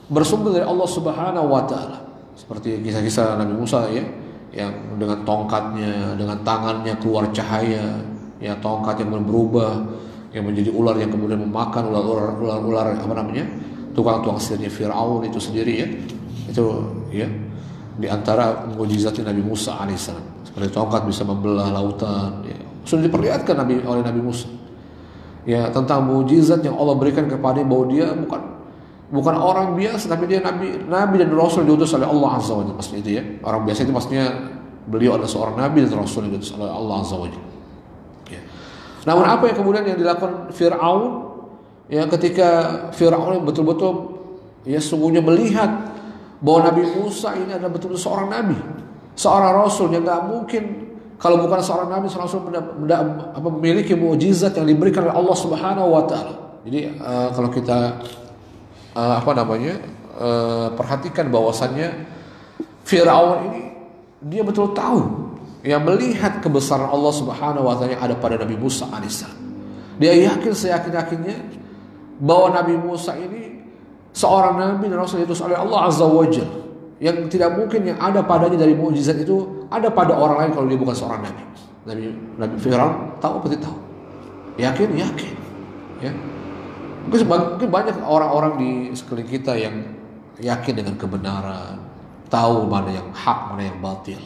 bersumber dari Allah Subhanahu wa taala. Seperti kisah-kisah Nabi Musa, ya, yang dengan tongkatnya, dengan tangannya keluar cahaya, ya, tongkat yang berubah, yang menjadi ular yang kemudian memakan ular apa namanya, tukang-tukang sihirnya Fir'aun itu sendiri, ya. Itu, ya, di antara mukjizatnya Nabi Musa alaihissalam. Seperti tongkat bisa membelah lautan, ya. Sudah diperlihatkan oleh Nabi Musa, ya, tentang mukjizat yang Allah berikan kepadanya, bahwa dia bukan, bukan orang biasa, tapi dia nabi dan rasul diutus oleh Allah Azza wa Jalla. Maksudnya itu ya. Orang biasa itu maksudnya beliau adalah seorang nabi dan rasul diutus oleh Allah Azza wa Jalla. Ya. Namun apa yang kemudian yang dilakukan Fir'aun ya, ketika Fir'aun betul-betul ya sungguhnya melihat bahwa Nabi Musa ini adalah betul-betul seorang nabi, seorang rasul yang nggak mungkin kalau bukan seorang nabi, seorang rasul memiliki mukjizat yang diberikan oleh Allah Subhanahu wa taala. Jadi kalau kita perhatikan bahwasannya Fir'aun ini dia betul tahu ya, melihat kebesaran Allah Subhanahu wa taala yang ada pada Nabi Musa alaihissalam. Dia yakin seyakin-yakinnya bahwa Nabi Musa ini seorang nabi dan rasul diutus oleh Allah Azza wa Jalla, yang tidak mungkin yang ada padanya dari mukjizat itu ada pada orang lain kalau dia bukan seorang nabi. Nabi Fir'aun tahu apa tidak tahu? Yakin ya. Mungkin banyak orang-orang di sekeliling kita yang yakin dengan kebenaran, tahu mana yang hak, mana yang batil.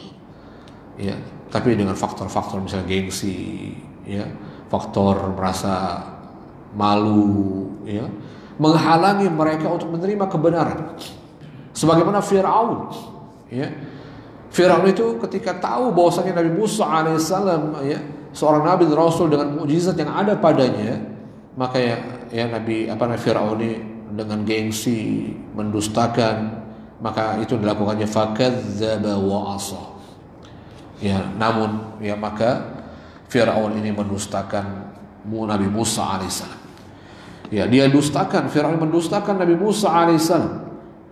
Ya, tapi dengan faktor-faktor misalnya gengsi, ya, faktor merasa malu, ya, menghalangi mereka untuk menerima kebenaran. Sebagaimana Fir'aun, ya. Fir'aun itu ketika tahu bahwasanya Nabi Musa alaihissalam ya, seorang nabi dan rasul dengan mukjizat yang ada padanya, maka ya Fir'aun ini dengan gengsi mendustakan, maka itu dilakukannya fakadzdzaba wa asa. Ya, namun ya maka Fir'aun ini mendustakan Nabi Musa alaihissalam. Ya, dia dustakan, Fir'aun mendustakan Nabi Musa alaihissalam.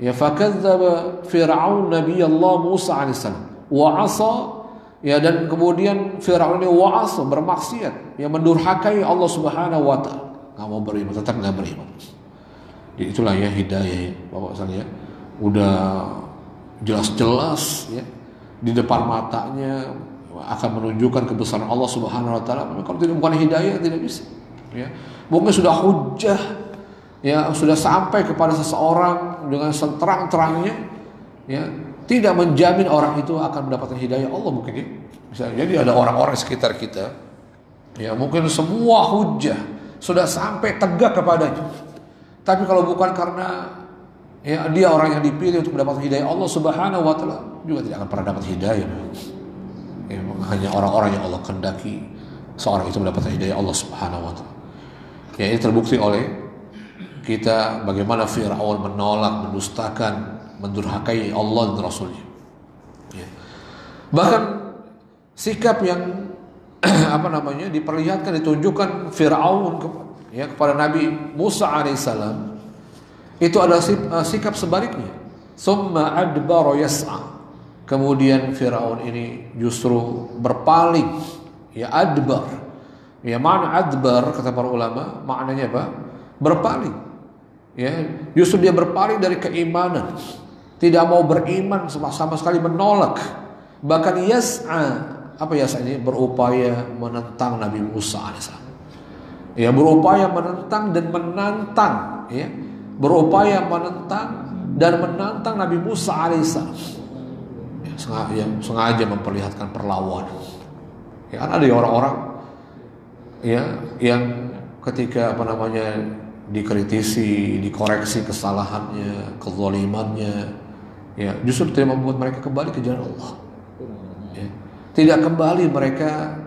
Ya, fakadzdzaba Fir'aun Nabi Allah Musa alaihissalam wa asa, ya, dan kemudian Fir'aun ini wa asa, bermaksiat, ya, mendurhakai Allah Subhanahu wa taala. Enggak mau beriman, tetap enggak beriman. Jadi itulah ya hidayah ya, Bapak sekalian. Udah jelas-jelas ya di depan matanya akan menunjukkan kebesaran Allah Subhanahu wa taala. Kalau tidak bukan hidayah tidak bisa. Ya. Mungkin sudah hujjah ya, sudah sampai kepada seseorang dengan terang-terangnya, ya, tidak menjamin orang itu akan mendapatkan hidayah Allah mungkin ya. Misalnya, jadi ada orang-orang sekitar kita, ya, mungkin semua hujjah sudah sampai tegak kepadanya, tapi kalau bukan karena ya dia orang yang dipilih untuk mendapatkan hidayah Allah Subhanahu wa taala, juga tidak akan pernah dapat hidayah. Ya, hanya orang-orang yang Allah kehendaki seorang itu mendapatkan hidayah Allah Subhanahu wa taala. Ya, ini terbukti oleh kita bagaimana Fir'aun menolak, mendustakan, mendurhakai Allah dan Rasulnya. Ya. Bahkan sikap yang diperlihatkan, ditunjukkan Fir'aun kepada Nabi Musa alaihissalam itu adalah sikap sebaliknya. Summa adbara yas'a. Kemudian Fir'aun ini justru berpaling, ya, adbar. Ya, makna adbar kata para ulama maknanya apa? Berpaling. Ya, justru dia berpaling dari keimanan, tidak mau beriman, sama sekali menolak. Bahkan yas'a, apa yas'a ini? Berupaya menentang Nabi Musa alaihissalam. Ya, berupaya menentang dan menantang, ya, berupaya menentang dan menantang Nabi Musa alaihissalam. Ya, sengaja memperlihatkan perlawanan. Ya, ada orang-orang ya yang ketika dikritisi, dikoreksi kesalahannya, kezalimannya, ya, justru tidak membuat mereka kembali ke jalan Allah. Ya. Tidak kembali mereka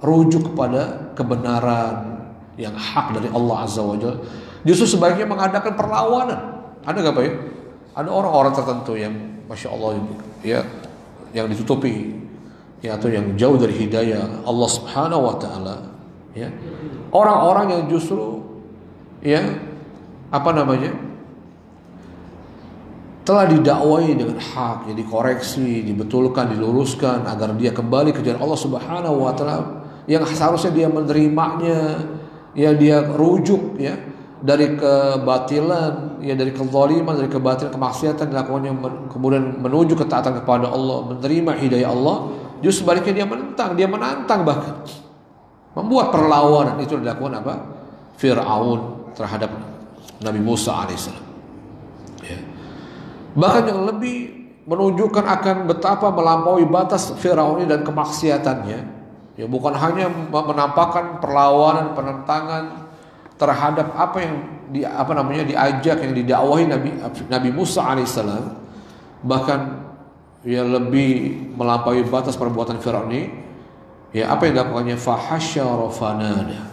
rujuk kepada kebenaran yang hak dari Allah Azza wa Jalla. Justru sebaiknya mengadakan perlawanan. Ada nggak Pak ya? Ada orang-orang tertentu yang Masya Allah ya, yang ditutupi ya, atau yang jauh dari hidayah Allah Subhanahu wa taala, ya. Orang-orang yang justru ya telah didakwai dengan hak, ya, dikoreksi, dibetulkan, diluruskan agar dia kembali ke jalan Allah Subhanahu wa taala yang seharusnya dia menerimanya, ya, dia rujuk ya dari kebatilan, ya, dari kezaliman, dari kebatilan, kemaksiatan dilakukannya, kemudian menuju ketaatan kepada Allah, menerima hidayah Allah. Justru sebaliknya dia menentang, dia menantang, bahkan membuat perlawanan. Itu dilakukan apa? Fir'aun terhadap Nabi Musa alaihissalam. Ya. Bahkan yang lebih menunjukkan akan betapa melampaui batas Fir'aun dan kemaksiatannya, ya, bukan hanya menampakkan perlawanan, penentangan terhadap apa yang diajak, yang didakwahi Nabi Musa alaihissalam, bahkan ya lebih melampaui batas perbuatan Firaun ini. Ya, apa yang dilakukannya? Fahasyara fanada.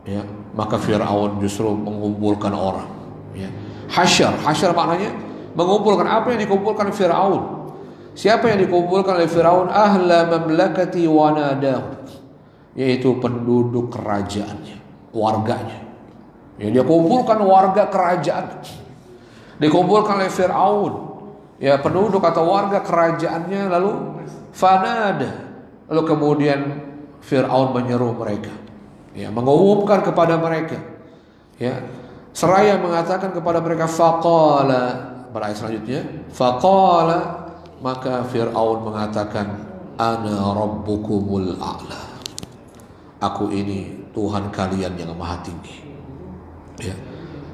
Ya, maka Firaun justru mengumpulkan orang. Ya. Hasyar maknanya mengumpulkan. Apa yang dikumpulkan Firaun? Siapa yang dikumpulkan oleh Firaun? Ahla mamlakati wa nadahu, yaitu penduduk kerajaannya, warganya. Ya, dia kumpulkan warga kerajaan. Dikumpulkan oleh Firaun, ya, penduduk atau warga kerajaannya, lalu fanada. Lalu kemudian Fir'aun menyeru mereka, ya, mengumumkan kepada mereka, ya, seraya mengatakan kepada mereka, faqala, pada ayat selanjutnya, faqala, maka Fir'aun mengatakan, ana rabbukumul a'la, aku ini Tuhan kalian yang maha tinggi. Ya.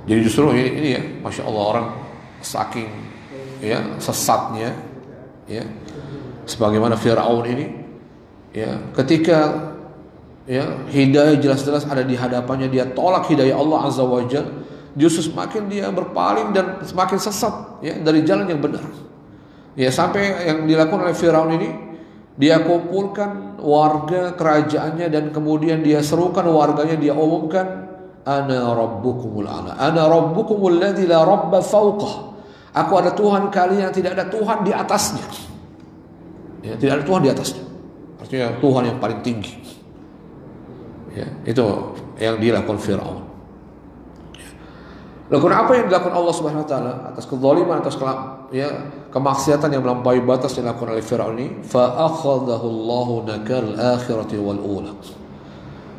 Jadi justru ini ya, Masya Allah, orang saking ya sesatnya, ya, sebagaimana Fir'aun ini, ya, ketika ya hidayah jelas-jelas ada di hadapannya, dia tolak hidayah Allah Azza wa Jalla, justru semakin dia berpaling dan semakin sesat, ya, dari jalan yang benar. Ya, sampai yang dilakukan oleh Firaun ini, dia kumpulkan warga kerajaannya dan kemudian dia serukan warganya, dia umumkan, ana rabbukumul a'la, ana rabbukumul ladzi la rabba fawqah, aku ada Tuhan kalian yang tidak ada Tuhan di atasnya. Ya, tidak ada Tuhan di atasnya, artinya Tuhan yang paling tinggi. Ya, itu yang dilakukan Firaun. Lalu apa yang dilakukan Allah Subhanahu wa taala atas kezaliman, atas kemaksiatan yang melampaui batas yang dilakukan oleh Firaun ini? Fa akhadhahu Allahu nakal akhirati wal ula.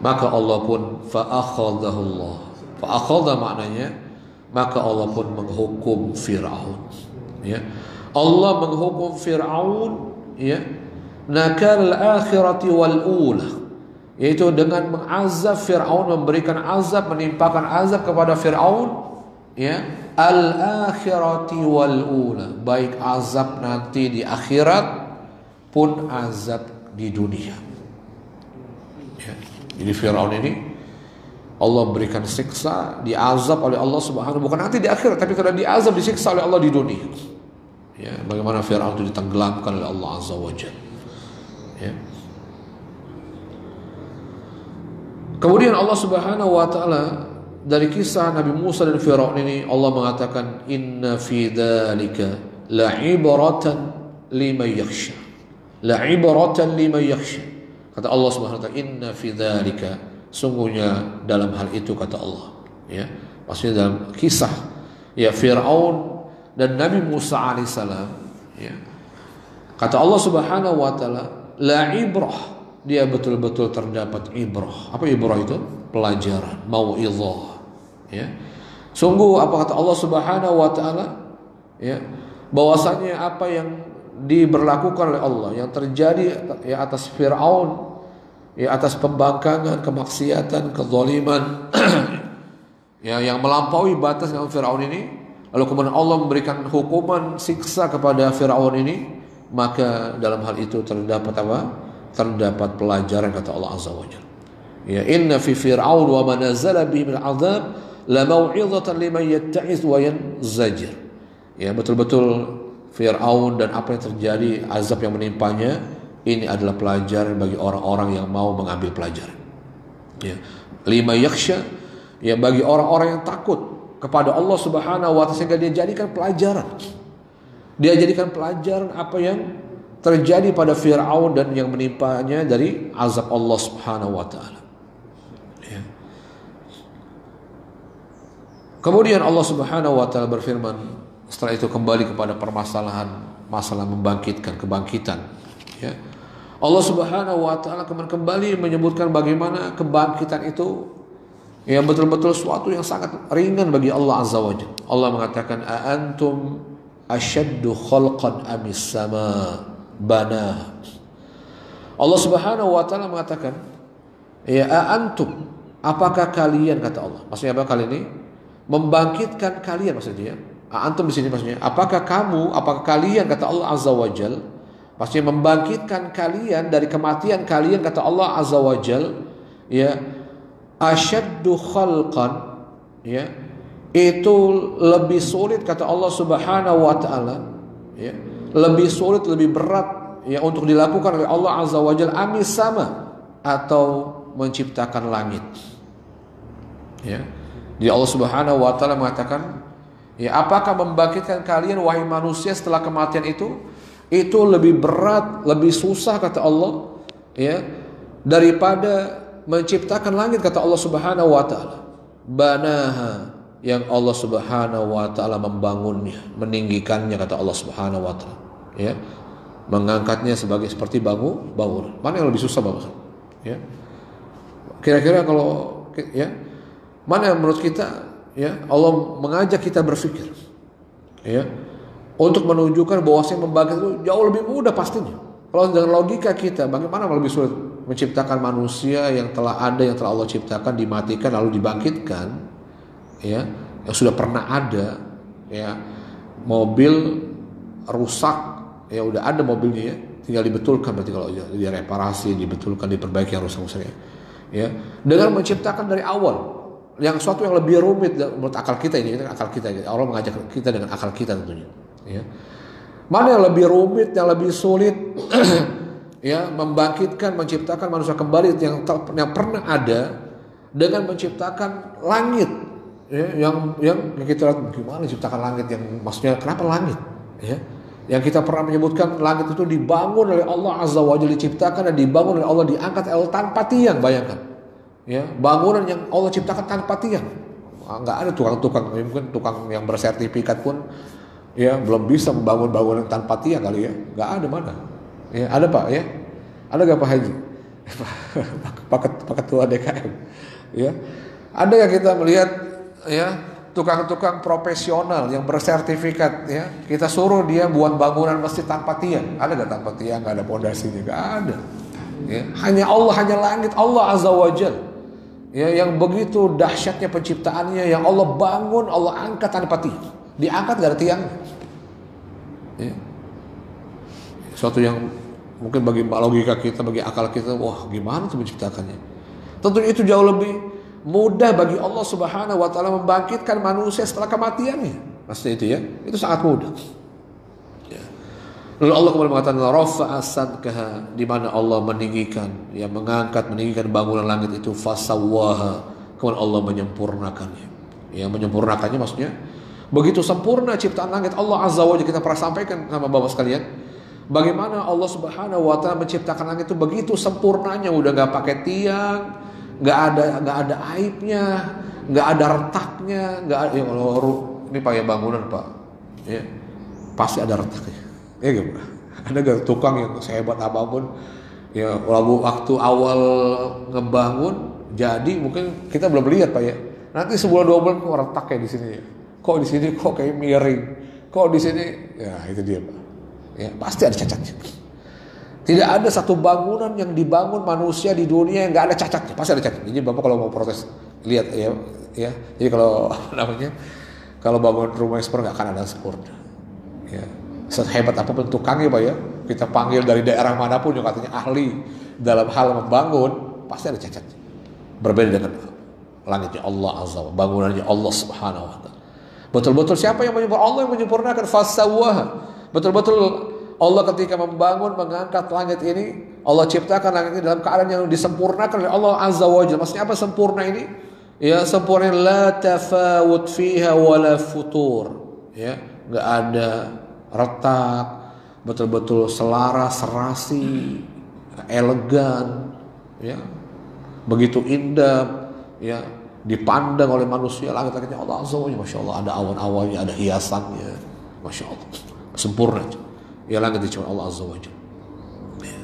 Maka Allah pun fa akhadhahu Allah. Fa akhadha maknanya maka Allah pun menghukum Firaun. Ya. Allah menghukum Firaun, ya, nakal akhirati wal ula, yaitu dengan mengazab Firaun, memberikan azab, menimpakan azab kepada Firaun, ya, al-akhirati wal ula, baik azab nanti di akhirat pun azab di dunia. Ya. Jadi Firaun ini Allah berikan siksa, diazab oleh Allah Subhanahu, bukan nanti di akhirat, tapi kalau diazab, disiksa oleh Allah di dunia. Ya, bagaimana Firaun itu ditenggelamkan oleh Allah Azza wa Jalla. Ya. Kemudian Allah Subhanahu wa taala dari kisah Nabi Musa dan Firaun ini, Allah mengatakan, inna fi dzalika la'ibratan liman yakhsha. La'ibratan liman yakhsha. Kata Allah Subhanahu wa taala, inna fi dzalika, sungguhnya dalam hal itu, kata Allah. Ya, maksudnya dalam kisah ya Firaun dan Nabi Musa alaihissalam, ya. Kata Allah Subhanahu wa taala, la'ibrah, dia betul-betul terdapat ibrah. Apa ibrah itu? Pelajaran, mau'izah. Ya. Sungguh apa kata Allah Subhanahu wa taala, ya, bahwasanya apa yang diberlakukan oleh Allah, yang terjadi ya atas Firaun, ya, atas pembangkangan, kemaksiatan, kezaliman ya, yang melampaui batas dengan Firaun ini, lalu kemudian Allah memberikan hukuman siksa kepada Firaun ini, maka dalam hal itu terdapat apa? Terdapat pelajaran, kata Allah Azza wa Jalla. Ya, inna fi Fir'aun wa ma nazala bihi min 'adzab la mau'izatan liman yatta'iz wa yanzajir. Ya, betul-betul Fir'aun dan apa yang terjadi, azab yang menimpanya, ini adalah pelajaran bagi orang-orang yang mau mengambil pelajaran. Ya, lima yakhsha, ya, bagi orang-orang yang takut kepada Allah Subhanahu wa taala, sehingga dia jadikan pelajaran. Dia jadikan pelajaran apa yang terjadi pada Fir'aun dan yang menimpanya dari azab Allah Subhanahu wa taala. Ya. Kemudian Allah Subhanahu wa taala berfirman, setelah itu kembali kepada permasalahan masalah membangkitkan, kebangkitan. Ya. Allah Subhanahu wa taala kembali menyebutkan bagaimana kebangkitan itu ya betul-betul suatu yang sangat ringan bagi Allah Azza wa Jalla. Allah mengatakan, a antum asyaddu khalqan amis sama bana. Allah Subhanahu wa taala mengatakan, ya antum, apakah kalian, kata Allah. Maksudnya apa kali ini? Membangkitkan kalian maksudnya. Antum di sini maksudnya, apakah kamu, apakah kalian, kata Allah Azza wa Jalla. Maksudnya membangkitkan kalian dari kematian kalian, kata Allah Azza wa Jalla, ya, asyaddu khalqan, ya, itu lebih sulit kata Allah Subhanahu wa taala, ya. Lebih sulit, lebih berat ya untuk dilakukan oleh Allah Azza wa Jalla amis sama atau menciptakan langit. Ya. Jadi Allah Subhanahu wa taala mengatakan, ya, apakah membangkitkan kalian wahai manusia setelah kematian itu? Itu lebih berat, lebih susah kata Allah, ya, daripada menciptakan langit kata Allah Subhanahu wa taala. Banaha, yang Allah Subhanahu wa taala membangunnya, meninggikannya kata Allah Subhanahu wa taala, ya. Mengangkatnya seperti bangunan. Mana yang lebih susah, Bapak? Ya. Kira-kira kalau, ya, mana yang menurut kita, ya, Allah mengajak kita berpikir, ya, untuk menunjukkan bahwasanya membangkit itu jauh lebih mudah pastinya. Kalau dengan logika kita, bagaimana lebih sulit menciptakan manusia yang telah ada, yang telah Allah ciptakan, dimatikan lalu dibangkitkan, ya, yang sudah pernah ada, ya, mobil rusak, ya udah ada mobilnya, ya, tinggal dibetulkan, berarti kalau direparasi, dibetulkan, diperbaiki yang rusak-rusaknya, ya, dengan menciptakan dari awal. Yang suatu yang lebih rumit menurut akal kita ini, akal kita, Allah mengajak kita dengan akal kita tentunya. Ya. Mana yang lebih rumit, yang lebih sulit, ya, membangkitkan, menciptakan manusia kembali yang pernah ada dengan menciptakan langit, ya, yang kita lihat gimana ciptakan langit, yang maksudnya kenapa langit, ya, yang kita pernah menyebutkan langit itu dibangun oleh Allah Azza wa Jalla, diciptakan dan dibangun oleh Allah, diangkat tanpa tiang, bayangkan. Ya, bangunan yang Allah ciptakan tanpa tiang. Nggak ada tukang-tukang, mungkin tukang yang bersertifikat pun, ya, belum bisa membangun bangunan tanpa tiang kali, ya. Nggak ada, mana? Ya, ada Pak, ya? Ada nggak Pak Haji? Pak Ketua DKM, ya? Ada nggak kita melihat, ya, tukang-tukang profesional yang bersertifikat, ya, kita suruh dia buat bangunan masjid tanpa tiang? Ada nggak tanpa tiang? Nggak ada pondasinya, nggak ada. Ya, hanya Allah, hanya langit Allah Azza wa Jalla, ya, yang begitu dahsyatnya penciptaannya, yang Allah bangun, Allah angkat tanpa tiang, diangkat gak ada tiang, ya. Suatu yang mungkin bagi logika kita, bagi akal kita, wah gimana tuh menciptakannya. Tentunya itu jauh lebih mudah bagi Allah Subhanahu wa taala membangkitkan manusia setelah kematiannya. Maksudnya itu, ya, itu sangat mudah. Lalu Allah kemudian mengatakan rafa'a sadkaha, di mana Allah meninggikan, ya, meninggikan bangunan langit itu, fasawwaha, kemudian Allah menyempurnakannya. Ya, menyempurnakannya maksudnya begitu sempurna ciptaan langit Allah Azza wa Jalla. Kita pernah sampaikan sama Bapak sekalian, bagaimana Allah Subhanahu wa taala menciptakan langit itu begitu sempurnanya, udah enggak pakai tiang, enggak ada aibnya, enggak ada retaknya, enggak ada, ya, kalau ini Pak, ya, bangunan Pak, ya, pasti ada retaknya. Ya, gitu. Ada gak tukang yang sehebat apapun, ya, waktu awal ngebangun jadi mungkin kita belum lihat Pak, ya, nanti sebulan 2 bulan kok retak kayak di sini, ya, kok di sini kok kayak miring, kok di sini, ya, itu dia Pak, ya, pasti ada cacatnya. Tidak ada satu bangunan yang dibangun manusia di dunia yang nggak ada cacatnya, pasti ada cacat. Jadi Bapak kalau mau protes lihat, ya, ya, jadi kalau namanya kalau bangun rumah seperti nggak akan ada sempurna, ya. Sehebat apapun tukangnya Pak, ya, kita panggil dari daerah manapun yang katanya ahli dalam hal membangun, pasti ada cacatnya. Berbeda dengan langitnya Allah Azza wa Jalla, bangunannya Allah Subhanahu wa taala. Betul-betul siapa yang menyempurnakan? Allah yang menyempurnakan, fasawwaha. Betul-betul Allah ketika membangun, mengangkat langit ini, Allah ciptakan langit ini dalam keadaan yang disempurnakan oleh Allah Azza wa Jalla. Maksudnya apa sempurna ini? Ya, sempurna la tafawut fiha wala futur, ya, enggak ada retak, betul-betul selaras, serasi, elegan, ya, begitu indah, ya, dipandang oleh manusia. Langit-langitnya Allah Azza wa Jalla, masya Allah, ada awan-awannya, ada hiasannya, masya Allah, sempurna, ya, langit diciptakan Allah Azza wa Jalla. Ya.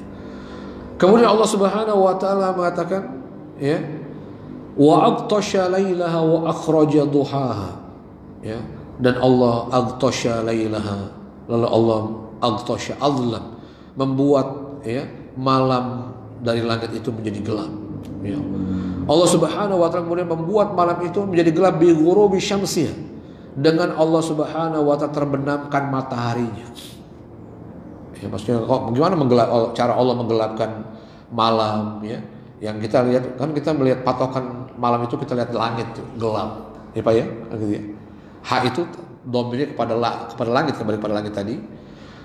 Kemudian Allah Subhanahu wa taala mengatakan, ya, wa aqtasha lailaha wa akhraja duhaha, ya, dan Allah aqtasha lailaha, lalu Allah aqtasha adlam, membuat, ya, malam dari langit itu menjadi gelap, ya. Allah Subhanahu wa taala kemudian membuat malam itu menjadi gelap bi ghurubi syamsiyah, dengan Allah Subhanahu wa taala terbenamkan mataharinya. Ya, maksudnya gimana cara Allah menggelapkan malam, ya? Yang kita lihat kan, kita melihat patokan malam itu, kita lihat langit tuh gelap, ya Pak, ya, gitu ya. Ha itu domirnya kepada langit, kembali kepada langit tadi.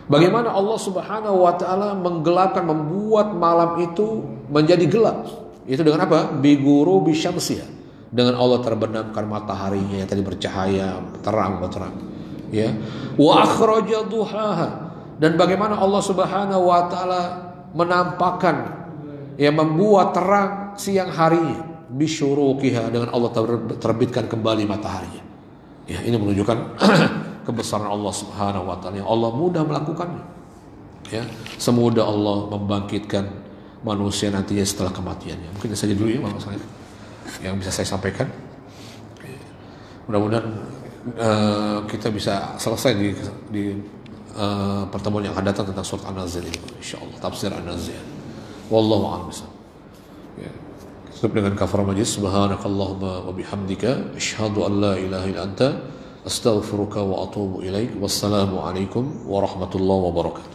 Bagaimana Allah Subhanahu wa taala menggelapkan, membuat malam itu menjadi gelap. Itu dengan apa? Bigurubi syamsiyah. Dengan Allah terbenamkan mataharinya yang tadi bercahaya, terang. Ya. Wa akhraja duhaha. Dan bagaimana Allah Subhanahu wa taala menampakkan, ya, membuat terang siang harinya, bisyuruqiha, dengan Allah terbitkan kembali mataharinya. Ya, ini menunjukkan kebesaran Allah Subhanahu wa taala, yang Allah mudah melakukannya. Ya, semudah Allah membangkitkan manusia nantinya setelah kematiannya. Mungkin saja dulu ya maksudnya yang bisa saya sampaikan. Mudah-mudahan kita bisa selesai di pertemuan yang akan datang tentang surat An-Nazi'at ini, insyaallah, tafsir An-Nazi'at. Wallahu a'lam bishawab. Ya. Tutup dengan kafarah majlis. Subhanakallahumma wa bihamdika asyhadu an la ilaha illa anta astaghfiruka wa atubu ilaik. Wassalamu alaikum warahmatullahi wabarakatuh.